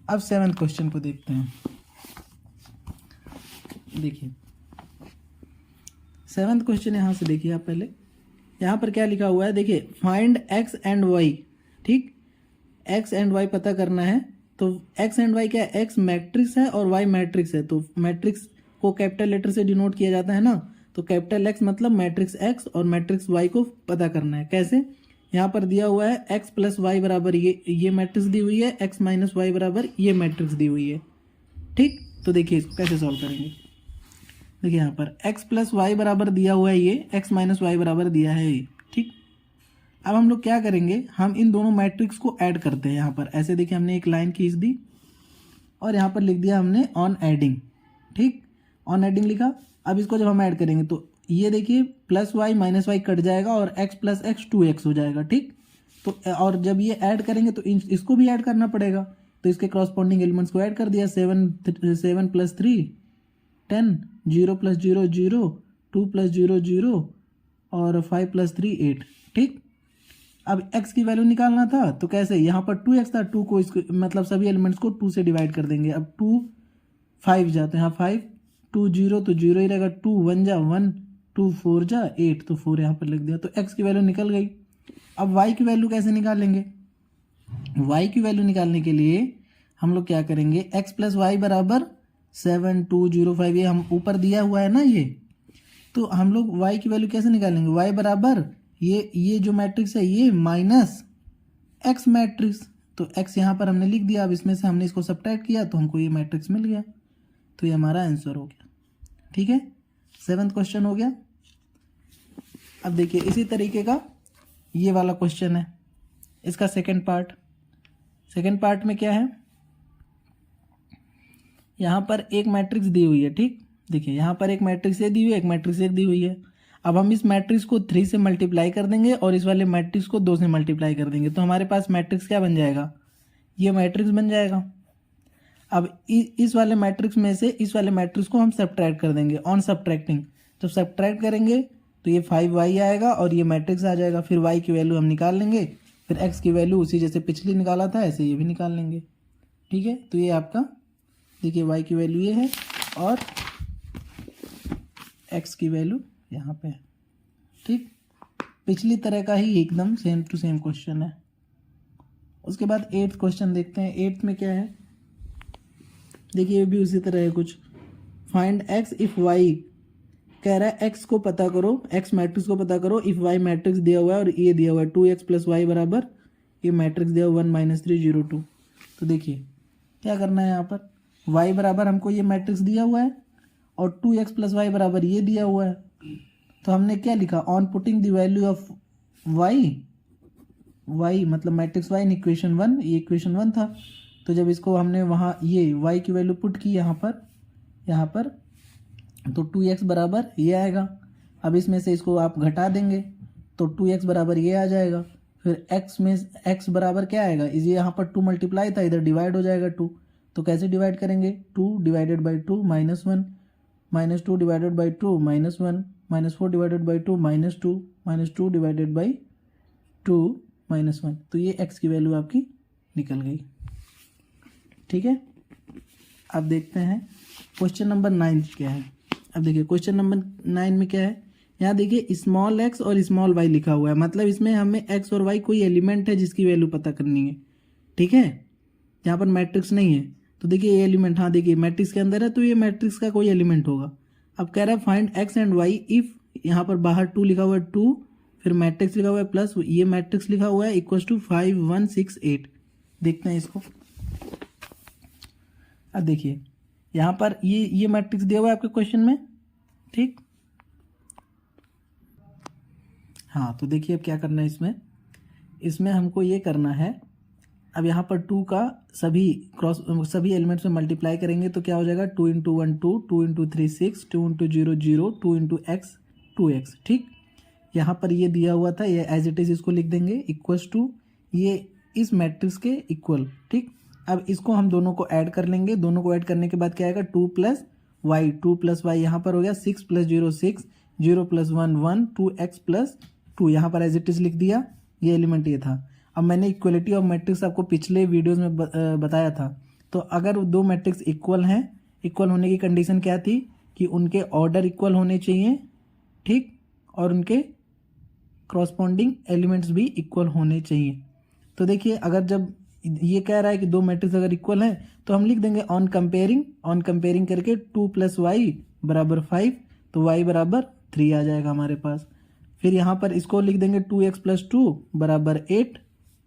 अब 7th क्वेश्चन को देखते हैं। देखिए 7th क्वेश्चन यहाँ से देखिए आप पहले, यहाँ पर क्या लिखा हुआ है, देखिए फाइंड एक्स एंड वाई। ठीक, एक्स एंड वाई पता करना है, तो एक्स एंड वाई क्या है, एक्स मैट्रिक्स है और वाई मैट्रिक्स है, तो मैट्रिक्स को कैपिटल लेटर से डिनोट किया जाता है ना, तो कैपिटल एक्स मतलब मैट्रिक्स एक्स और मैट्रिक्स वाई को पता करना है। कैसे, यहाँ पर दिया हुआ है एक्स प्लस वाई बराबर ये मैट्रिक्स दी हुई है, एक्स माइनस वाई बराबर ये मैट्रिक्स दी हुई है। ठीक, तो देखिए इसको कैसे सॉल्व करेंगे। देखिए यहाँ पर x प्लस वाई बराबर दिया हुआ है ये, x माइनस वाई बराबर दिया है ये। ठीक, अब हम लोग क्या करेंगे, हम इन दोनों मैट्रिक्स को ऐड करते हैं। यहाँ पर ऐसे देखिए हमने एक लाइन खींच दी और यहाँ पर लिख दिया हमने ऑन एडिंग। ठीक, ऑन एडिंग लिखा। अब इसको जब हम ऐड करेंगे तो ये देखिए plus Y minus Y cut जाएगा और x प्लस एक्स 2x हो जाएगा। ठीक, तो और जब ये ऐड करेंगे तो इसको भी ऐड करना पड़ेगा, तो इसके क्रॉसपोंडिंग एलिमेंट्स को ऐड कर दिया, 7 प्लस 3 10, 0 प्लस 0 0, 2 प्लस 0 0 और 5 प्लस 3 8। ठीक, अब x की वैल्यू निकालना था, तो कैसे, यहाँ पर 2x था, 2 को इसको मतलब सभी एलिमेंट्स को 2 से डिवाइड कर देंगे। अब 2 5 जाते हैं, यहाँ 5 2 0 तो 0 ही रहेगा, 2 1 जा 1, 2 4 जा 8 तो 4 यहाँ पर लिख दिया, तो x की वैल्यू निकल गई। अब y की वैल्यू कैसे निकालेंगे, y की वैल्यू निकालने के लिए हम लोग क्या करेंगे, x प्लस वाई बराबर 7 2 0 5, ये हम ऊपर दिया हुआ है ना ये, तो हम लोग y की वैल्यू कैसे निकालेंगे, y बराबर ये जो मैट्रिक्स है ये माइनस x मैट्रिक्स, तो x यहाँ पर हमने लिख दिया। अब इसमें से हमने इसको सब्ट्रैक्ट किया तो हमको ये मैट्रिक्स मिल गया, तो ये हमारा आंसर हो गया। ठीक है, 7th क्वेश्चन हो गया। अब देखिए इसी तरीके का ये वाला क्वेश्चन है, इसका सेकंड पार्ट में क्या है, यहाँ पर एक मैट्रिक्स दी हुई है। ठीक, देखिए यहाँ पर एक मैट्रिक्स ए दी हुई है, एक मैट्रिक्स एक दी हुई है। अब हम इस मैट्रिक्स को 3 से मल्टीप्लाई कर देंगे और इस वाले मैट्रिक्स को 2 से मल्टीप्लाई कर देंगे, तो हमारे पास मैट्रिक्स क्या बन जाएगा, ये मैट्रिक्स बन जाएगा। अब इस वाले मैट्रिक्स में से इस वाले मैट्रिक्स को हम सब्ट्रैक्ट कर देंगे, ऑन सब्ट्रैक्टिंग। जब सब्ट्रैक्ट करेंगे तो ये 5y आएगा और ये मैट्रिक्स आ जाएगा, फिर y की वैल्यू हम निकाल लेंगे, फिर x की वैल्यू उसी जैसे पिछली निकाला था ऐसे ये भी निकाल लेंगे। ठीक है, तो ये आपका देखिए y की वैल्यू ये है और x की वैल्यू यहाँ पे है। ठीक, पिछली तरह का ही एकदम सेम टू सेम क्वेश्चन है। उसके बाद 8th क्वेश्चन देखते हैं। 8th में क्या है, देखिए ये भी उसी तरह है कुछ, फाइंड x इफ y, कह रहा है x को पता करो, x मैट्रिक्स को पता करो इफ y मैट्रिक्स दिया हुआ है और ये दिया हुआ है 2x प्लस वाई बराबर ये मैट्रिक्स दिया हुआ 1 - 3 0 2। तो देखिए क्या करना है, यहाँ पर y बराबर हमको ये मैट्रिक्स दिया हुआ है और 2x प्लस वाई बराबर ये दिया हुआ है। तो हमने क्या लिखा, on putting the value of Y मतलब मैट्रिक्स वाई इन इक्वेशन 1, ये इक्वेशन 1 था। तो जब इसको हमने वहाँ ये वाई की वैल्यू पुट की यहाँ पर तो 2x बराबर ये आएगा। अब इसमें से इसको आप घटा देंगे तो 2x बराबर ये आ जाएगा। फिर x में x बराबर क्या आएगा, इस यहाँ पर 2 मल्टीप्लाई था, इधर डिवाइड हो जाएगा 2। तो कैसे डिवाइड करेंगे, 2 divided by 2 -1, -2 divided by 2 -1, -4 divided by 2 -2, -2 divided by 2 -1। तो ये x की वैल्यू आपकी निकल गई। ठीक है, अब देखते हैं क्वेश्चन नंबर 9 क्या है। अब देखिए क्वेश्चन नंबर 9 में क्या है, यहाँ देखिए स्मॉल x और स्मॉल y लिखा हुआ है, मतलब इसमें हमें x और y कोई एलिमेंट है जिसकी वैल्यू पता करनी है। ठीक है, यहाँ पर मैट्रिक्स नहीं है तो देखिए ये एलिमेंट, हाँ देखिए मैट्रिक्स के अंदर है तो ये मैट्रिक्स का कोई एलिमेंट होगा। अब कह रहा है find x and y if, यहाँ पर बाहर 2 लिखा हुआ है 2, फिर मैट्रिक्स लिखा हुआ है प्लस ये मैट्रिक्स लिखा हुआ है इक्वल टू 5 1 6 8। देखते हैं इसको। अब देखिए यहाँ पर ये मैट्रिक्स दिया हुआ है आपके क्वेश्चन में। ठीक, हाँ तो देखिए अब क्या करना है इसमें हमको ये करना है। अब यहाँ पर 2 का सभी एलिमेंट्स में मल्टीप्लाई करेंगे तो क्या हो जाएगा, 2 into 1 2, 2 into 3 6, 2 into 0 0, 2 into x 2x। ठीक, यहाँ पर ये दिया हुआ था, ये एज इट इज इसको लिख देंगे इक्वल्स टू ये इस मैट्रिक्स के इक्वल। ठीक, अब इसको हम दोनों को ऐड कर लेंगे, दोनों को ऐड करने के बाद क्या आएगा, 2 प्लस वाई यहाँ पर हो गया 6 + 0 6, 0 + 1 1, 2x + 2 यहाँ पर एज इट इज लिख दिया, ये एलिमेंट ये था। अब मैंने इक्वलिटी ऑफ मैट्रिक्स आपको पिछले वीडियोस में बताया था। तो अगर दो मैट्रिक्स इक्वल हैं, इक्वल होने की कंडीशन क्या थी कि उनके ऑर्डर इक्वल होने चाहिए। ठीक, और उनके क्रॉसपॉन्डिंग एलिमेंट्स भी इक्वल होने चाहिए। तो देखिए अगर जब ये कह रहा है कि दो मैट्रिक्स अगर इक्वल हैं तो हम लिख देंगे ऑन कंपेयरिंग करके 2 + y = 5, तो y = 3 आ जाएगा हमारे पास। फिर यहाँ पर इसको लिख देंगे 2x + 2 = 8,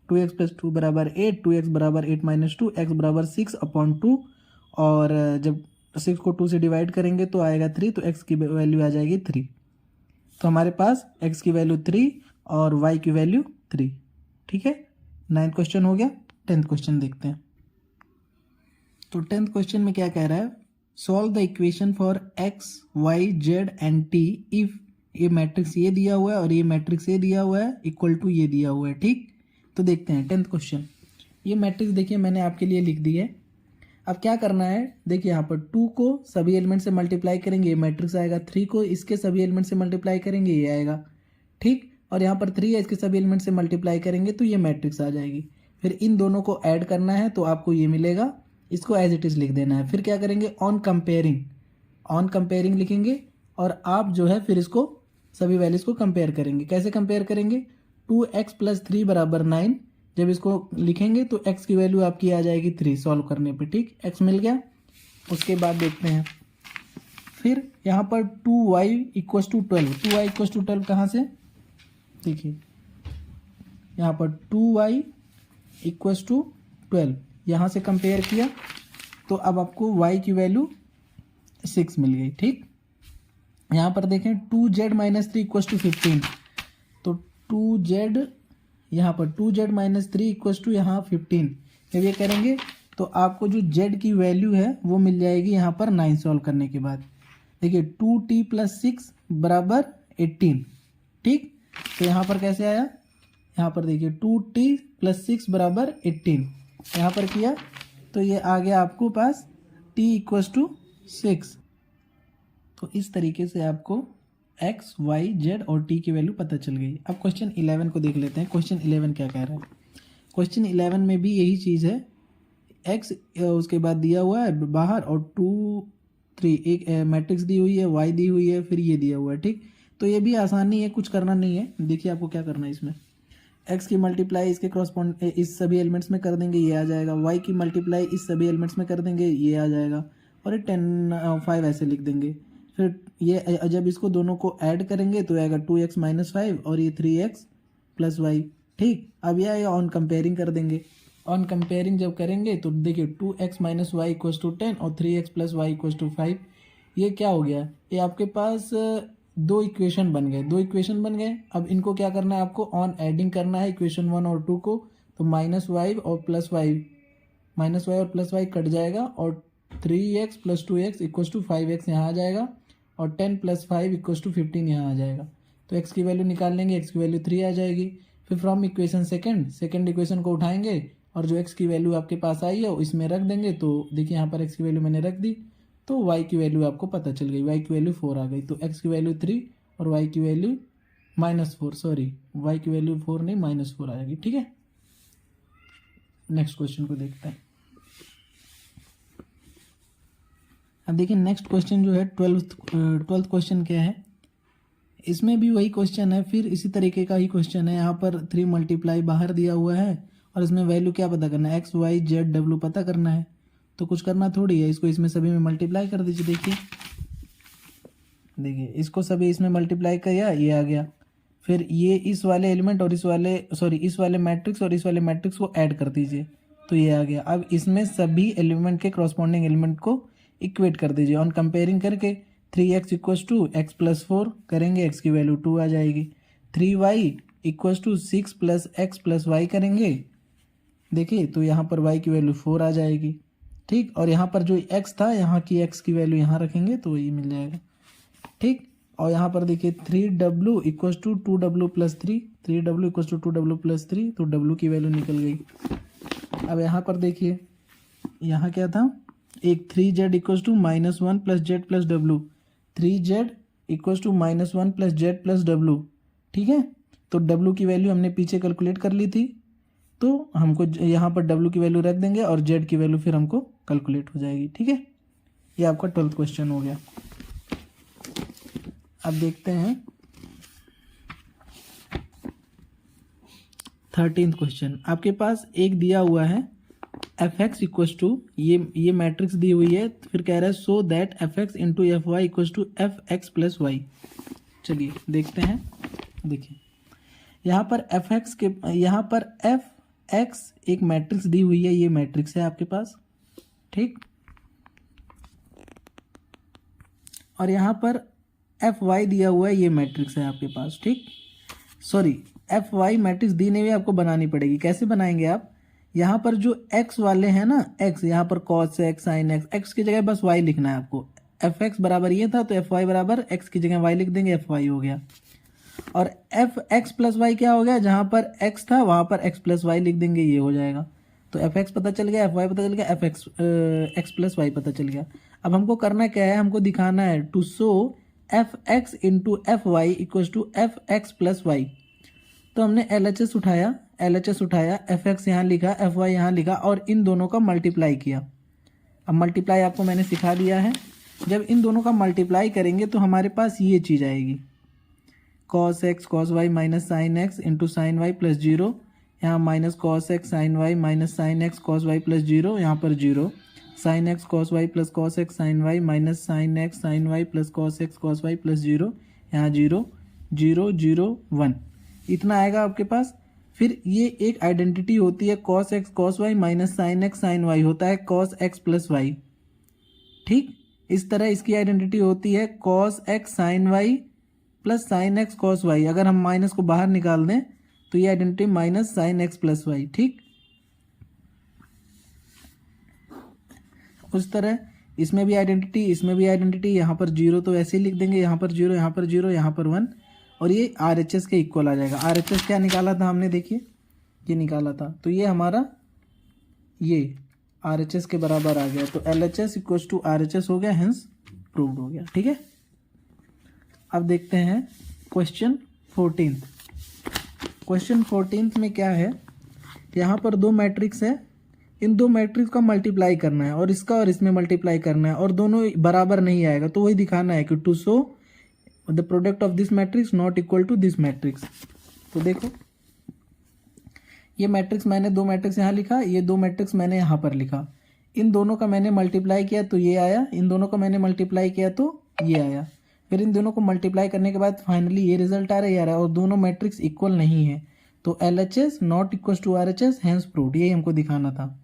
2x + 2 = 8, 2x = 8 - 2, x = 6/2, और जब 6 को 2 से डिवाइड करेंगे तो आएगा 3, तो x की वैल्यू आ जाएगी 3। तो हमारे पास x की वैल्यू 3 और y की वैल्यू 3। ठीक है, 9th क्वेश्चन हो गया। 10th क्वेश्चन देखते हैं। तो 10th क्वेश्चन में क्या कह रहा है, solve the equation for x y z and t if ये मैट्रिक्स ये दिया हुआ है और ये मैट्रिक्स ये दिया हुआ है इक्वल टू ये दिया हुआ है। ठीक, तो देखते हैं 10th क्वेश्चन। ये मैट्रिक्स देखिए मैंने आपके लिए लिख दी है। अब क्या करना है, देखिए यहाँ पर 2 को सभी एलिमेंट से मल्टीप्लाई करेंगे ये मैट्रिक्स आएगा, 3 को इसके सभी एलिमेंट से मल्टीप्लाई करेंगे ये आएगा। ठीक, और यहाँ पर 3 है इसके सभी एलिमेंट से मल्टीप्लाई करेंगे तो ये मैट्रिक्स आ जाएगी। फिर इन दोनों को ऐड करना है तो आपको ये मिलेगा, इसको एज इट इज लिख देना है। फिर क्या करेंगे, ऑन कंपेयरिंग लिखेंगे और आप जो है फिर इसको सभी वैल्यूज को कंपेयर करेंगे। कैसे कंपेयर करेंगे, 2x + 3 = 9, जब इसको लिखेंगे तो x की वैल्यू आपकी आ जाएगी 3 सॉल्व करने पे। ठीक, x मिल गया। उसके बाद देखते हैं फिर यहाँ पर 2y = 12, 2y = 12 कहाँ से, देखिए यहाँ पर 2y = 12 यहाँ से कंपेयर किया तो अब आपको y की वैल्यू 6 मिल गई। ठीक, यहाँ पर देखें 2z - 3 = 15, तो 2z यहाँ पर 2z - 3 = यहाँ 15। जब ये करेंगे तो आपको जो z की वैल्यू है वो मिल जाएगी यहाँ पर 9 सॉल्व करने के बाद। देखिए 2t + 6 = 18। ठीक, तो यहाँ पर कैसे आया, यहाँ पर देखिए 2t + 6 = 18, यहाँ पर किया तो ये आ गया आपको पास t = 6। तो इस तरीके से आपको x, y, z और t की वैल्यू पता चल गई। अब क्वेश्चन 11 को देख लेते हैं। क्वेश्चन 11 क्या कह रहा है, क्वेश्चन 11 में भी यही चीज़ है, x उसके बाद दिया हुआ है बाहर और 2 3 एक मैट्रिक्स दी हुई है, y दी हुई है, फिर ये दिया हुआ है। ठीक, तो ये भी आसानी है, कुछ करना नहीं है। देखिए आपको क्या करना है, इसमें x की मल्टीप्लाई इसके क्रॉसपॉन्ड इस सभी एलिमेंट्स में कर देंगे ये आ जाएगा, y की मल्टीप्लाई इस सभी एलिमेंट्स में कर देंगे ये आ जाएगा, और ये 10 5 ऐसे लिख देंगे। फिर ये जब इसको दोनों को ऐड करेंगे तो आएगा 2x - 5 और ये 3x + y। ठीक, अब ये आएगा ऑन कंपेयरिंग कर देंगे। ऑन कंपेयरिंग जब करेंगे तो देखिए 2x - y = 10 और 3x + y = 5। ये क्या हो गया, ये आपके पास दो इक्वेशन बन गए। अब इनको क्या करना है, आपको ऑन एडिंग करना है इक्वेशन 1 और 2 को। तो -y और +y कट जाएगा और 3x + 2x = 5x यहाँ आ जाएगा और 10 + 5 = 15 यहाँ आ जाएगा। तो x की वैल्यू निकाल लेंगे, x की वैल्यू 3 आ जाएगी। फिर फ्रॉम इक्वेशन सेकंड इक्वेशन को उठाएंगे और जो x की वैल्यू आपके पास आई है इसमें रख देंगे। तो देखिए यहाँ पर x की वैल्यू मैंने रख दी, तो y की वैल्यू आपको पता चल गई, y की वैल्यू 4 आ गई। तो x की वैल्यू 3 और y की वैल्यू y की वैल्यू 4 नहीं -4 आएगी। ठीक है, नेक्स्ट क्वेश्चन को देखते हैं। अब देखिए नेक्स्ट क्वेश्चन जो है 12th क्वेश्चन क्या है। इसमें भी वही क्वेश्चन है, फिर इसी तरीके का ही क्वेश्चन है। यहाँ पर 3 मल्टीप्लाई बाहर दिया हुआ है और इसमें वैल्यू क्या पता करना है, x y z w पता करना है। तो कुछ करना थोड़ी है, इसको इसमें सभी में मल्टीप्लाई कर दीजिए। देखिए इसको सभी इसमें मल्टीप्लाई किया, ये आ गया। फिर ये इस वाले एलिमेंट और इस वाले मैट्रिक्स और इस वाले मैट्रिक्स को ऐड कर दीजिए, तो ये आ गया। अब इसमें सभी एलिमेंट के करस्पॉन्डिंग एलिमेंट को इक्वेट कर दीजिए। ऑन कंपेयरिंग करके 3x = x + 4 करेंगे, x की वैल्यू 2 आ जाएगी। 3y = 6 + x + y करेंगे, देखिए तो यहाँ पर y की वैल्यू 4 आ जाएगी। ठीक, और यहाँ पर जो x था, यहाँ की x की वैल्यू यहाँ रखेंगे तो ये मिल जाएगा। ठीक, और यहाँ पर देखिए 3w = 2w + 3, 3w = 2w + 3, तो w की वैल्यू निकल गई। अब यहाँ पर देखिए यहाँ क्या था, एक 3z = -1 + z + w, 3z = -1 + z + w। ठीक है, तो w की वैल्यू हमने पीछे कैलकुलेट कर ली थी, तो हमको यहाँ पर w की वैल्यू रख देंगे और z की वैल्यू फिर हमको कैलकुलेट हो जाएगी। ठीक है, ये आपका 12th क्वेश्चन हो गया। अब देखते हैं 13th क्वेश्चन। आपके पास एक दिया हुआ है fx = ये मैट्रिक्स दी हुई है, फिर कह रहा है so that fx × fy = fx + y। चलिए देखते हैं। देखिए यहाँ पर fx एक मैट्रिक्स दी हुई है, ये मैट्रिक्स है आपके पास। ठीक, और यहाँ पर fy दिया हुआ है, ये मैट्रिक्स है आपके पास। ठीक, fy मैट्रिक्स दी नहीं हुई, आपको बनानी पड़ेगी। कैसे बनाएंगे आप, यहाँ पर जो x वाले हैं ना, x यहाँ पर cos x sin x की जगह बस y लिखना है आपको। fx बराबर ये था तो fy बराबर x की जगह y लिख देंगे, fy हो गया। और fx + y क्या हो गया, जहाँ पर x था वहाँ पर x + y लिख देंगे, ये हो जाएगा। तो fx पता चल गया, fy पता चल गया, x + y पता चल गया। अब हमको करना क्या है, हमको दिखाना है to show fx × fy = fx + y। तो हमने LHS उठाया, fx यहाँ लिखा, fy यहाँ लिखा और इन दोनों का मल्टीप्लाई किया। अब मल्टीप्लाई आपको मैंने सिखा दिया है। जब इन दोनों का मल्टीप्लाई करेंगे तो हमारे पास ये चीज़ आएगी, cos x cos y - sin x × sin y + 0, यहाँ -cos x sin y - sin x cos y + 0, यहाँ पर 0, sin x cos y + cos x sin y - sin x sin y + cos x cos y + 0, यहाँ 0 0 0 1, इतना आएगा आपके पास। फिर ये एक आइडेंटिटी होती है cos x cos y - sin x sin y होता है cos x + y। ठीक, इस तरह इसकी आइडेंटिटी होती है cos x sin y + sin x cos y। अगर हम माइनस को बाहर निकाल दें तो ये आइडेंटिटी -sin x + y। ठीक, उस तरह इसमें भी आइडेंटिटी, यहाँ पर 0 तो ऐसे ही लिख देंगे, यहाँ पर 0 यहाँ पर 0 यहाँ पर 1, और ये RHS के इक्वल आ जाएगा। RHS क्या निकाला था हमने, देखिए ये निकाला था, तो ये हमारा ये RHS के बराबर आ गया। तो LHS = RHS हो गया, हेंस प्रूव्ड हो गया। ठीक है, अब देखते हैं क्वेश्चन 14th। क्वेश्चन 14th में क्या है, यहाँ पर 2 मैट्रिक्स है, इन 2 मैट्रिक्स का मल्टीप्लाई करना है और इसका और इसमें मल्टीप्लाई करना है और दोनों बराबर नहीं आएगा, तो वही दिखाना है कि to show the product of this matrix not equal to this matrix. तो देखो ये मैट्रिक्स मैंने 2 मैट्रिक्स यहाँ लिखा, ये 2 मैट्रिक्स मैंने यहाँ पर लिखा, इन दोनों का मैंने मल्टीप्लाई किया तो ये आया, इन दोनों का मैंने मल्टीप्लाई किया तो ये आया। फिर इन दोनों को मल्टीप्लाई करने के बाद फाइनली ये रिजल्ट आ रहा है और दोनों मैट्रिक्स इक्वल नहीं है, तो LHS not equal to RHS, hence proved, यही हमको दिखाना था।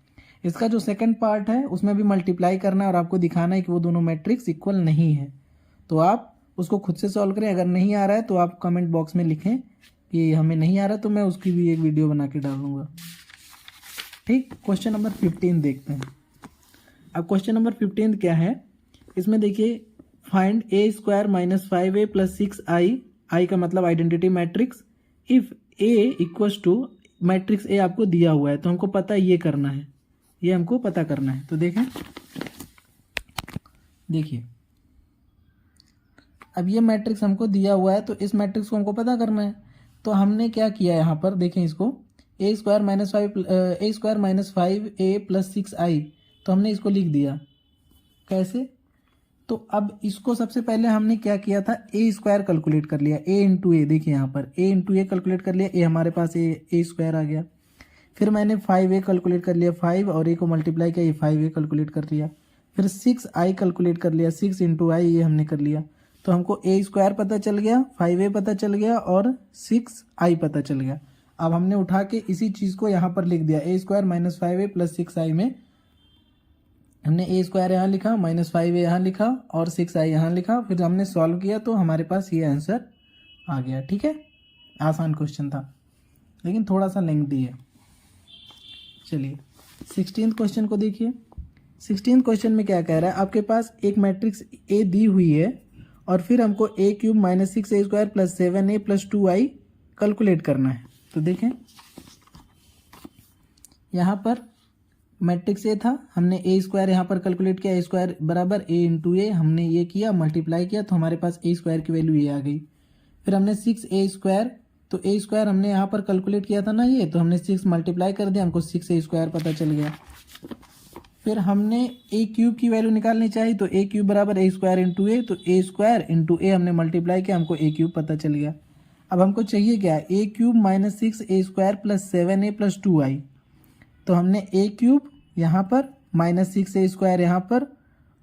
इसका जो सेकंड पार्ट है उसमें भी मल्टीप्लाई करना है और आपको दिखाना है कि वो दोनों मैट्रिक्स इक्वल नहीं है। तो आप उसको खुद से सॉल्व करें। अगर नहीं आ रहा है तो आप कमेंट बॉक्स में लिखें कि हमें नहीं आ रहा, तो मैं उसकी भी एक वीडियो बना के डालूंगा। ठीक, क्वेश्चन नंबर 15 देखते हैं। अब क्वेश्चन नंबर 15 क्या है, इसमें देखिए find A square minus 5a plus 6i, I का मतलब identity matrix, if A equals to matrix A आपको दिया हुआ है, तो हमको पता है ये करना है, ये हमको पता करना है। तो देखें, देखिए अब ये मैट्रिक्स हमको दिया हुआ है, तो इस मैट्रिक्स को हमको पता करना है। तो हमने क्या किया यहाँ पर, देखें इसको, ए square minus 5a plus 6i, तो हमने इसको लिख दिया। कैसे? तो अब इसको सबसे पहले हमने क्या किया था, ए स्क्वायर कैलकुलेट कर लिया, ए इंटू ए। देखिए यहाँ पर ए इंटू ए कैलकुलेट कर लिया, ए हमारे पास ए स्क्वायर आ गया। फिर मैंने 5a कैलकुलेट कर लिया, 5 और ए को मल्टीप्लाई किया, ये 5a कैलकुलेट कर लिया। फिर 6i कैलकुलेट कर लिया, 6 इंटू आई ये हमने कर लिया। तो हमको ए स्क्वायर पता चल गया, 5a पता चल गया और 6i पता चल गया। अब हमने उठा के इसी चीज़ को यहाँ पर लिख दिया, ए square minus 5a plus 6i में हमने ए स्क्वायर यहाँ लिखा, माइनस 5a यहाँ लिखा और 6i यहाँ लिखा। फिर हमने सॉल्व किया तो हमारे पास ये आंसर आ गया। ठीक है, आसान क्वेश्चन था लेकिन थोड़ा सा लेंथी है। चलिए 16th क्वेश्चन को देखिए। 16th क्वेश्चन में क्या कह रहा है, आपके पास एक मैट्रिक्स ए दी हुई है और फिर हमको A cube minus 6a square plus 7a plus 2i calculate करना है। तो देखें यहाँ पर मैट्रिक्स ए था, हमने ए स्क्वायर यहाँ पर कैलकुलेट किया, ए स्क्वायर बराबर ए इंटू ए, हमने ये किया मल्टीप्लाई किया तो हमारे पास ए स्क्वायर की वैल्यू ये आ गई। फिर हमने 6a स्क्वायर, तो ए स्क्वायर हमने यहाँ पर कैलकुलेट किया था ना ये, तो हमने 6 मल्टीप्लाई कर दिया, हमको 6a स्क्वायर पता चल गया। फिर हमने ए क्यूब की वैल्यू निकालनी चाहिए, तो ए क्यूब बराबर ए स्क्वायर इंटू ए, तो ए स्क्वायर इंटू ए हमने मल्टीप्लाई किया, हमको ए क्यूब पता चल गया। अब हमको चाहिए क्या, A cube minus 6a square plus 7a plus 2i। तो हमने ए क्यूब यहाँ पर माइनस 6a स्क्वायर यहाँ पर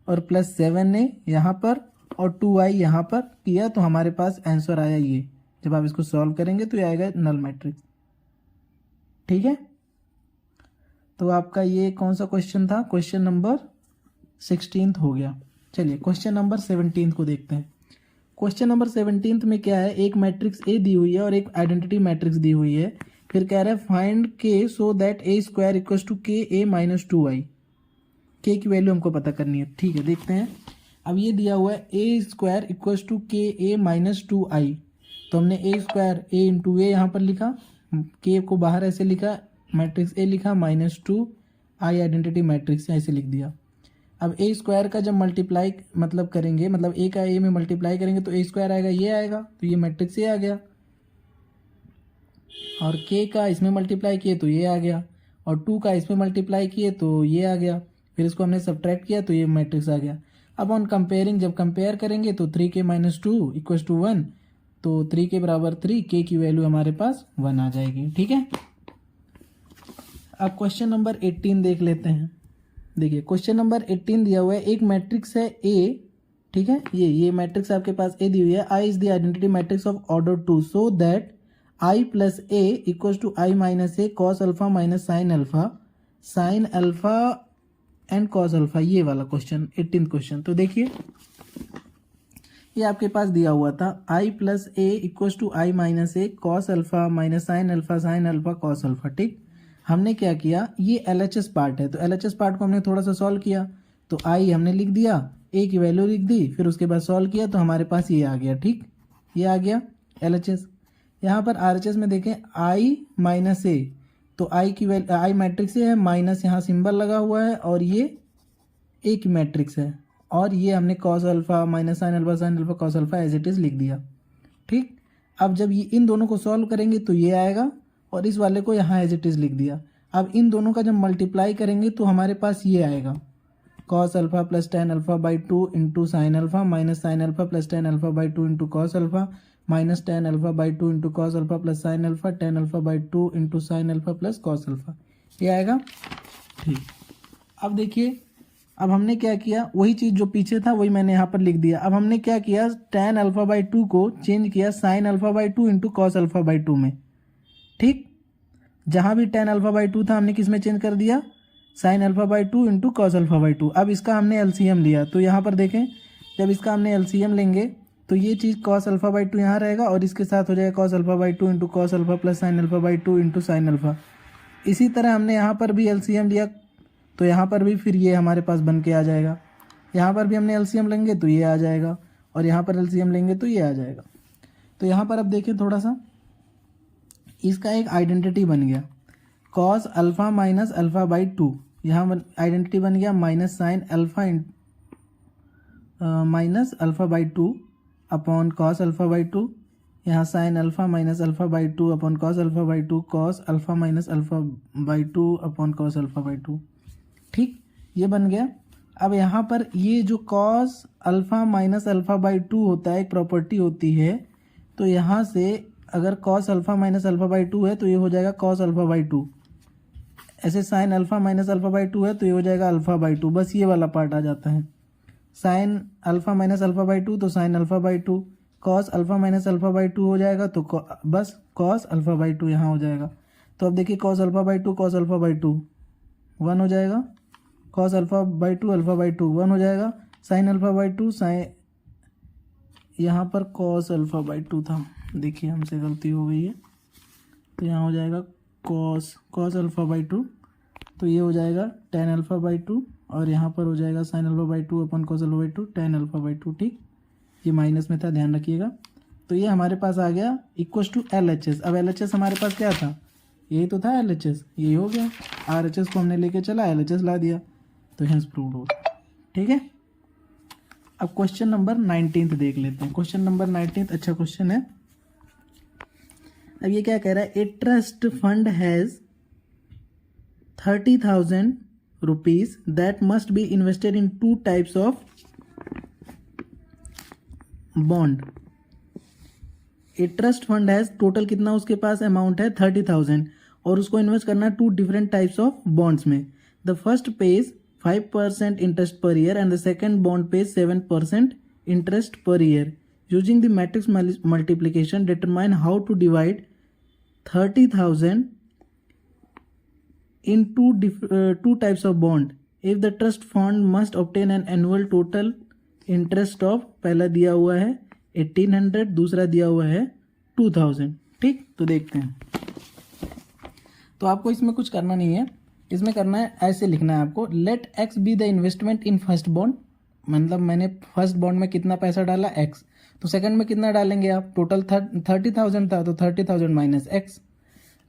और प्लस 7a यहाँ पर और 2i यहाँ पर किया, तो हमारे पास आंसर आया ये। जब आप इसको सॉल्व करेंगे तो ये आएगा नल मैट्रिक्स। ठीक है, तो आपका ये कौन सा क्वेश्चन था, क्वेश्चन नंबर 16 हो गया। चलिए क्वेश्चन नंबर 17 को देखते हैं। क्वेश्चन नंबर 17 में क्या है, एक मैट्रिक्स ए दी हुई है और एक आइडेंटिटी मैट्रिक्स दी हुई है। फिर कह रहा है find K so that A square equals to K A minus 2i। के की वैल्यू हमको पता करनी है। ठीक है, देखते हैं। अब ये दिया हुआ है ए square equals to K A minus 2i, तो हमने ए स्क्वायर ए इंटू ए यहाँ पर लिखा, के को बाहर ऐसे लिखा, मैट्रिक्स ए लिखा, माइनस 2i आइडेंटिटी मैट्रिक्स ऐसे लिख दिया। अब ए स्क्वायर का जब मल्टीप्लाई मतलब करेंगे, मतलब ए का ए में मल्टीप्लाई करेंगे तो ए स्क्वायर आएगा, ये आएगा, तो ये मैट्रिक्स ए आ गया। और के का इसमें मल्टीप्लाई किए तो ये आ गया, और 2 का इसमें मल्टीप्लाई किए तो ये आ गया। फिर इसको हमने सब्ट्रैक्ट किया तो ये मैट्रिक्स आ गया। अब ऑन कंपेयरिंग, जब कंपेयर करेंगे तो 3k माइनस 2 इक्वल्स टू 1, तो 3k बराबर 3, के की वैल्यू हमारे पास 1 आ जाएगी। ठीक है, अब क्वेश्चन नंबर 18 देख लेते हैं। देखिए क्वेश्चन नंबर 18 दिया हुआ है, एक मैट्रिक्स है ए। ठीक है, ये मैट्रिक्स आपके पास ए दी हुई है। I is the identity matrix of order 2 so that I plus A equals to I minus A cos alpha minus sine alpha and cos alpha. ये वाला क्वेश्चन 18th क्वेश्चन। तो देखिए ये आपके पास दिया हुआ था, I plus A equals to I minus A cos alpha minus sine alpha cos alpha. ठीक, हमने क्या किया, ये LHS पार्ट है, तो LHS पार्ट को हमने थोड़ा सा सॉल्व किया, तो आई हमने लिख दिया, ए की वैल्यू लिख दी, फिर उसके बाद सॉल्व किया तो हमारे पास ये आ गया। ठीक, ये आ गया LHS। यहाँ पर RHS में देखें आई माइनस ए, तो आई की वैल्यू, आई मैट्रिक्स है, माइनस यहाँ सिंबल लगा हुआ है और ये ए की मैट्रिक्स है, और ये हमने cos alpha minus sine alpha cos alpha as it is लिख दिया। ठीक, अब जब ये इन दोनों को सॉल्व करेंगे तो ये आएगा, और इस वाले को यहाँ एज इट इज़ लिख दिया। अब इन दोनों का जब मल्टीप्लाई करेंगे तो हमारे पास ये आएगा, cos alpha plus tan alpha by 2 into sine alpha minus sine alpha plus tan alpha by 2 into cos alpha minus tan alpha by 2 into cos alpha plus sine alpha tan alpha by 2 into sine alpha plus cos alpha, ये आएगा। ठीक, अब देखिए, अब हमने क्या किया, वही चीज़ जो पीछे था वही मैंने यहाँ पर लिख दिया। अब हमने क्या किया, टेन अल्फा बाई 2 को चेंज किया sine alpha by 2 into cos alpha by 2 में। ठीक, जहाँ भी टेन अल्फा बाई 2 था हमने किस में चेंज कर दिया, sine alpha by 2 into cos alpha by 2। अब इसका हमने LCM लिया, तो यहाँ पर देखें, जब इसका हमने LCM लेंगे तो ये चीज़ कॉस अल्फ़ा बाई टू यहाँ रहेगा और इसके साथ हो जाएगा cos alpha by two into cos alpha plus sign alpha by two into sine alpha. इसी तरह हमने यहाँ पर भी एलसीएम लिया तो यहाँ पर भी फिर ये हमारे पास बन के आ जाएगा। यहाँ पर भी हमने एलसीएम लेंगे तो ये आ जाएगा और यहाँ पर एलसीएम लेंगे तो ये आ जाएगा। तो यहाँ पर अब देखें थोड़ा सा, इसका एक आइडेंटिटी बन गया cos alpha minus alpha by two. यहाँ आइडेंटिटी बन गया minus sine alpha minus alpha by two upon cos alpha by two. यहाँ sine alpha minus alpha by two upon cos alpha by two, cos alpha minus alpha by two upon cos alpha by two. ठीक, ये बन गया। अब यहाँ पर ये जो cos alpha minus alpha by two होता है, एक प्रॉपर्टी होती है, तो यहाँ से अगर cos alpha minus alpha by to है तो ये हो जाएगा कॉस अल्फ़ा बाई टू। ऐसे sign alpha minus alpha by to है तो ये हो जाएगा अल्फ़ा बाई टू। बस ये वाला पार्ट आ जाता है। Sine alpha minus alpha by two तो sine alpha by two, cos alpha minus alpha by two हो जाएगा तो बस कॉस अल्फ़ा बाई टू यहाँ हो जाएगा। तो अब देखिए cos alpha by two cos alpha by two 1 हो जाएगा, cos alpha by two alpha by two 1 हो जाएगा, sine alpha by two sine, यहाँ पर कॉस अल्फ़ा बाई टू था, देखिए हमसे गलती हो गई है, तो यहाँ हो जाएगा कॉस अल्फ़ा बाई टू, तो ये हो जाएगा टेन अल्फ़ा बाई टू और यहाँ पर हो जाएगा sine alpha by to upon cos alpha by to tan alpha by two. ठीक, ये माइनस में था, ध्यान रखिएगा। तो ये हमारे पास आ गया इक्वल्स टू LHS। अब LHS हमारे पास क्या था, यही तो था LHS, यही हो गया। RHS को हमने लेके चला, LHS ला दिया, तो हेंस प्रूव्ड हो गया। ठीक है, अब क्वेश्चन नंबर 19 देख लेते हैं। क्वेश्चन नंबर 19 अच्छा क्वेश्चन है। अब ये क्या कह रहा है, a trust fund has 30,000 rupees that must be invested in 2 types of bond. A trust fund has, total कितना उसके पास अमाउंट है 30,000 और उसको इन्वेस्ट करना है 2 डिफरेंट टाइप्स ऑफ बॉन्ड्स में। The first pays 5% interest per year and the second bond pays 7% interest per year. Using the matrix multiplication determine how to divide 30,000 in two types of bond if the trust fund must obtain an annual total interest of, पहला दिया हुआ है 1800, दूसरा दिया हुआ है 2000। ठीक, तो देखते हैं। तो आपको इसमें कुछ करना नहीं है, इसमें करना है ऐसे लिखना है आपको, let X be the investment in first bond, मतलब मैंने फर्स्ट बॉन्ड में कितना पैसा डाला एक्स, तो सेकंड में कितना डालेंगे आप, टोटल 30,000 था तो 30,000 माइनस एक्स।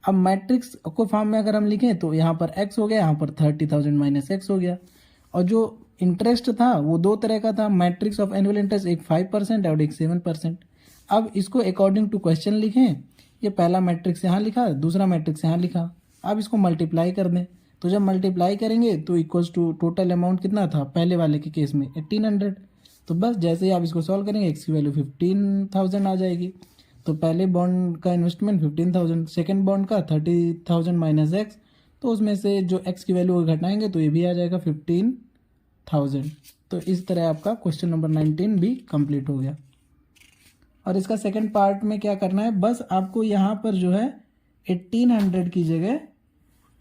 अब मैट्रिक्स को फॉर्म में अगर हम लिखें तो यहाँ पर x हो गया, यहाँ पर 30,000 माइनस एक्स हो गया। और जो इंटरेस्ट था वो दो तरह का था, मैट्रिक्स ऑफ एनुअल इंटरेस्ट, एक 5% और एक 7%। अब इसको अकॉर्डिंग टू क्वेश्चन लिखें, ये पहला मैट्रिक्स यहाँ लिखा, दूसरा मैट्रिक्स यहाँ लिखा। अब इसको मल्टीप्लाई कर दें, तो जब मल्टीप्लाई करेंगे तो इक्वल्स टू टोटल अमाउंट कितना था पहले वाले के केस में 1800। तो बस जैसे ही आप इसको सॉल्व करेंगे एक्स की वैल्यू 15,000 आ जाएगी। तो पहले बॉन्ड का इन्वेस्टमेंट 15,000, सेकेंड बॉन्ड का 30,000 माइनस एक्स, तो उसमें से जो एक्स की वैल्यू घटाएंगे तो ये भी आ जाएगा 15,000। तो इस तरह आपका क्वेश्चन नंबर 19 भी कंप्लीट हो गया। और इसका सेकंड पार्ट में क्या करना है, बस आपको यहाँ पर जो है 1800 की जगह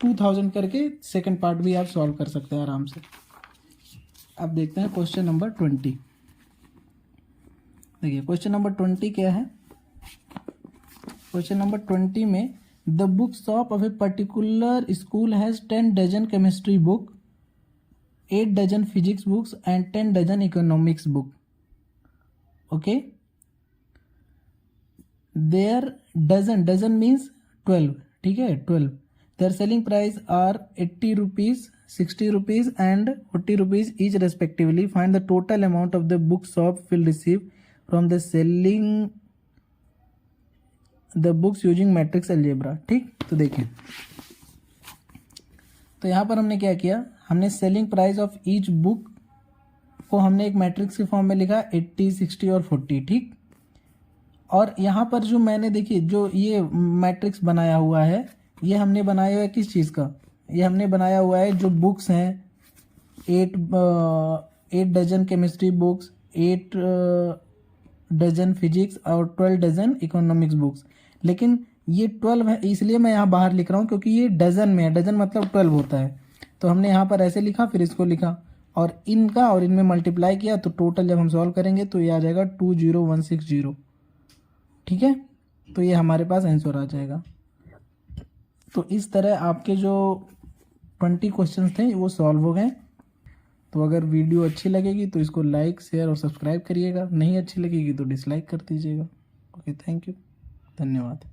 2000 करके सेकंड पार्ट भी आप सॉल्व कर सकते हैं आराम से। अब देखते हैं क्वेश्चन नंबर 20। देखिए क्वेश्चन नंबर 20 क्या है। क्वेश्चन नंबर 20 में the book shop of a particular school has 10 dozen chemistry book, 8 dozen physics books and 10 dozen economics book. Okay, there dozen means 12, ठीक है 12। Their selling price are 80 rupees, 60 rupees and 40 rupees each respectively. Find the total amount of the book shop will receive from the selling the books using matrix algebra. ठीक, तो देखें, तो यहाँ पर हमने क्या किया, हमने selling price of each book को हमने एक मैट्रिक्स के फॉर्म में लिखा 80, 60 और 40। ठीक, और यहाँ पर जो मैंने देखिए जो ये मैट्रिक्स बनाया हुआ है, ये हमने बनाया हुआ है किस चीज़ का, ये हमने बनाया हुआ है जो बुक्स हैं 8 dozen chemistry books, 8 dozen physics और 12 डजन इकोनॉमिक्स बुक्स। लेकिन ये 12 है इसलिए मैं यहाँ बाहर लिख रहा हूँ क्योंकि ये डजन में है, डजन मतलब 12 होता है। तो हमने यहाँ पर ऐसे लिखा, फिर इसको लिखा और इनका और इनमें मल्टीप्लाई किया तो टोटल जब हम सॉल्व करेंगे तो ये आ जाएगा 20160। ठीक है, तो ये हमारे पास आंसर आ जाएगा। तो इस तरह आपके जो 20 क्वेश्चंस थे वो सॉल्व हो गए। तो अगर वीडियो अच्छी लगेगी तो इसको लाइक शेयर और सब्सक्राइब करिएगा, नहीं अच्छी लगेगी तो डिसलाइक कर दीजिएगा। ओके, थैंक यू, धन्यवाद।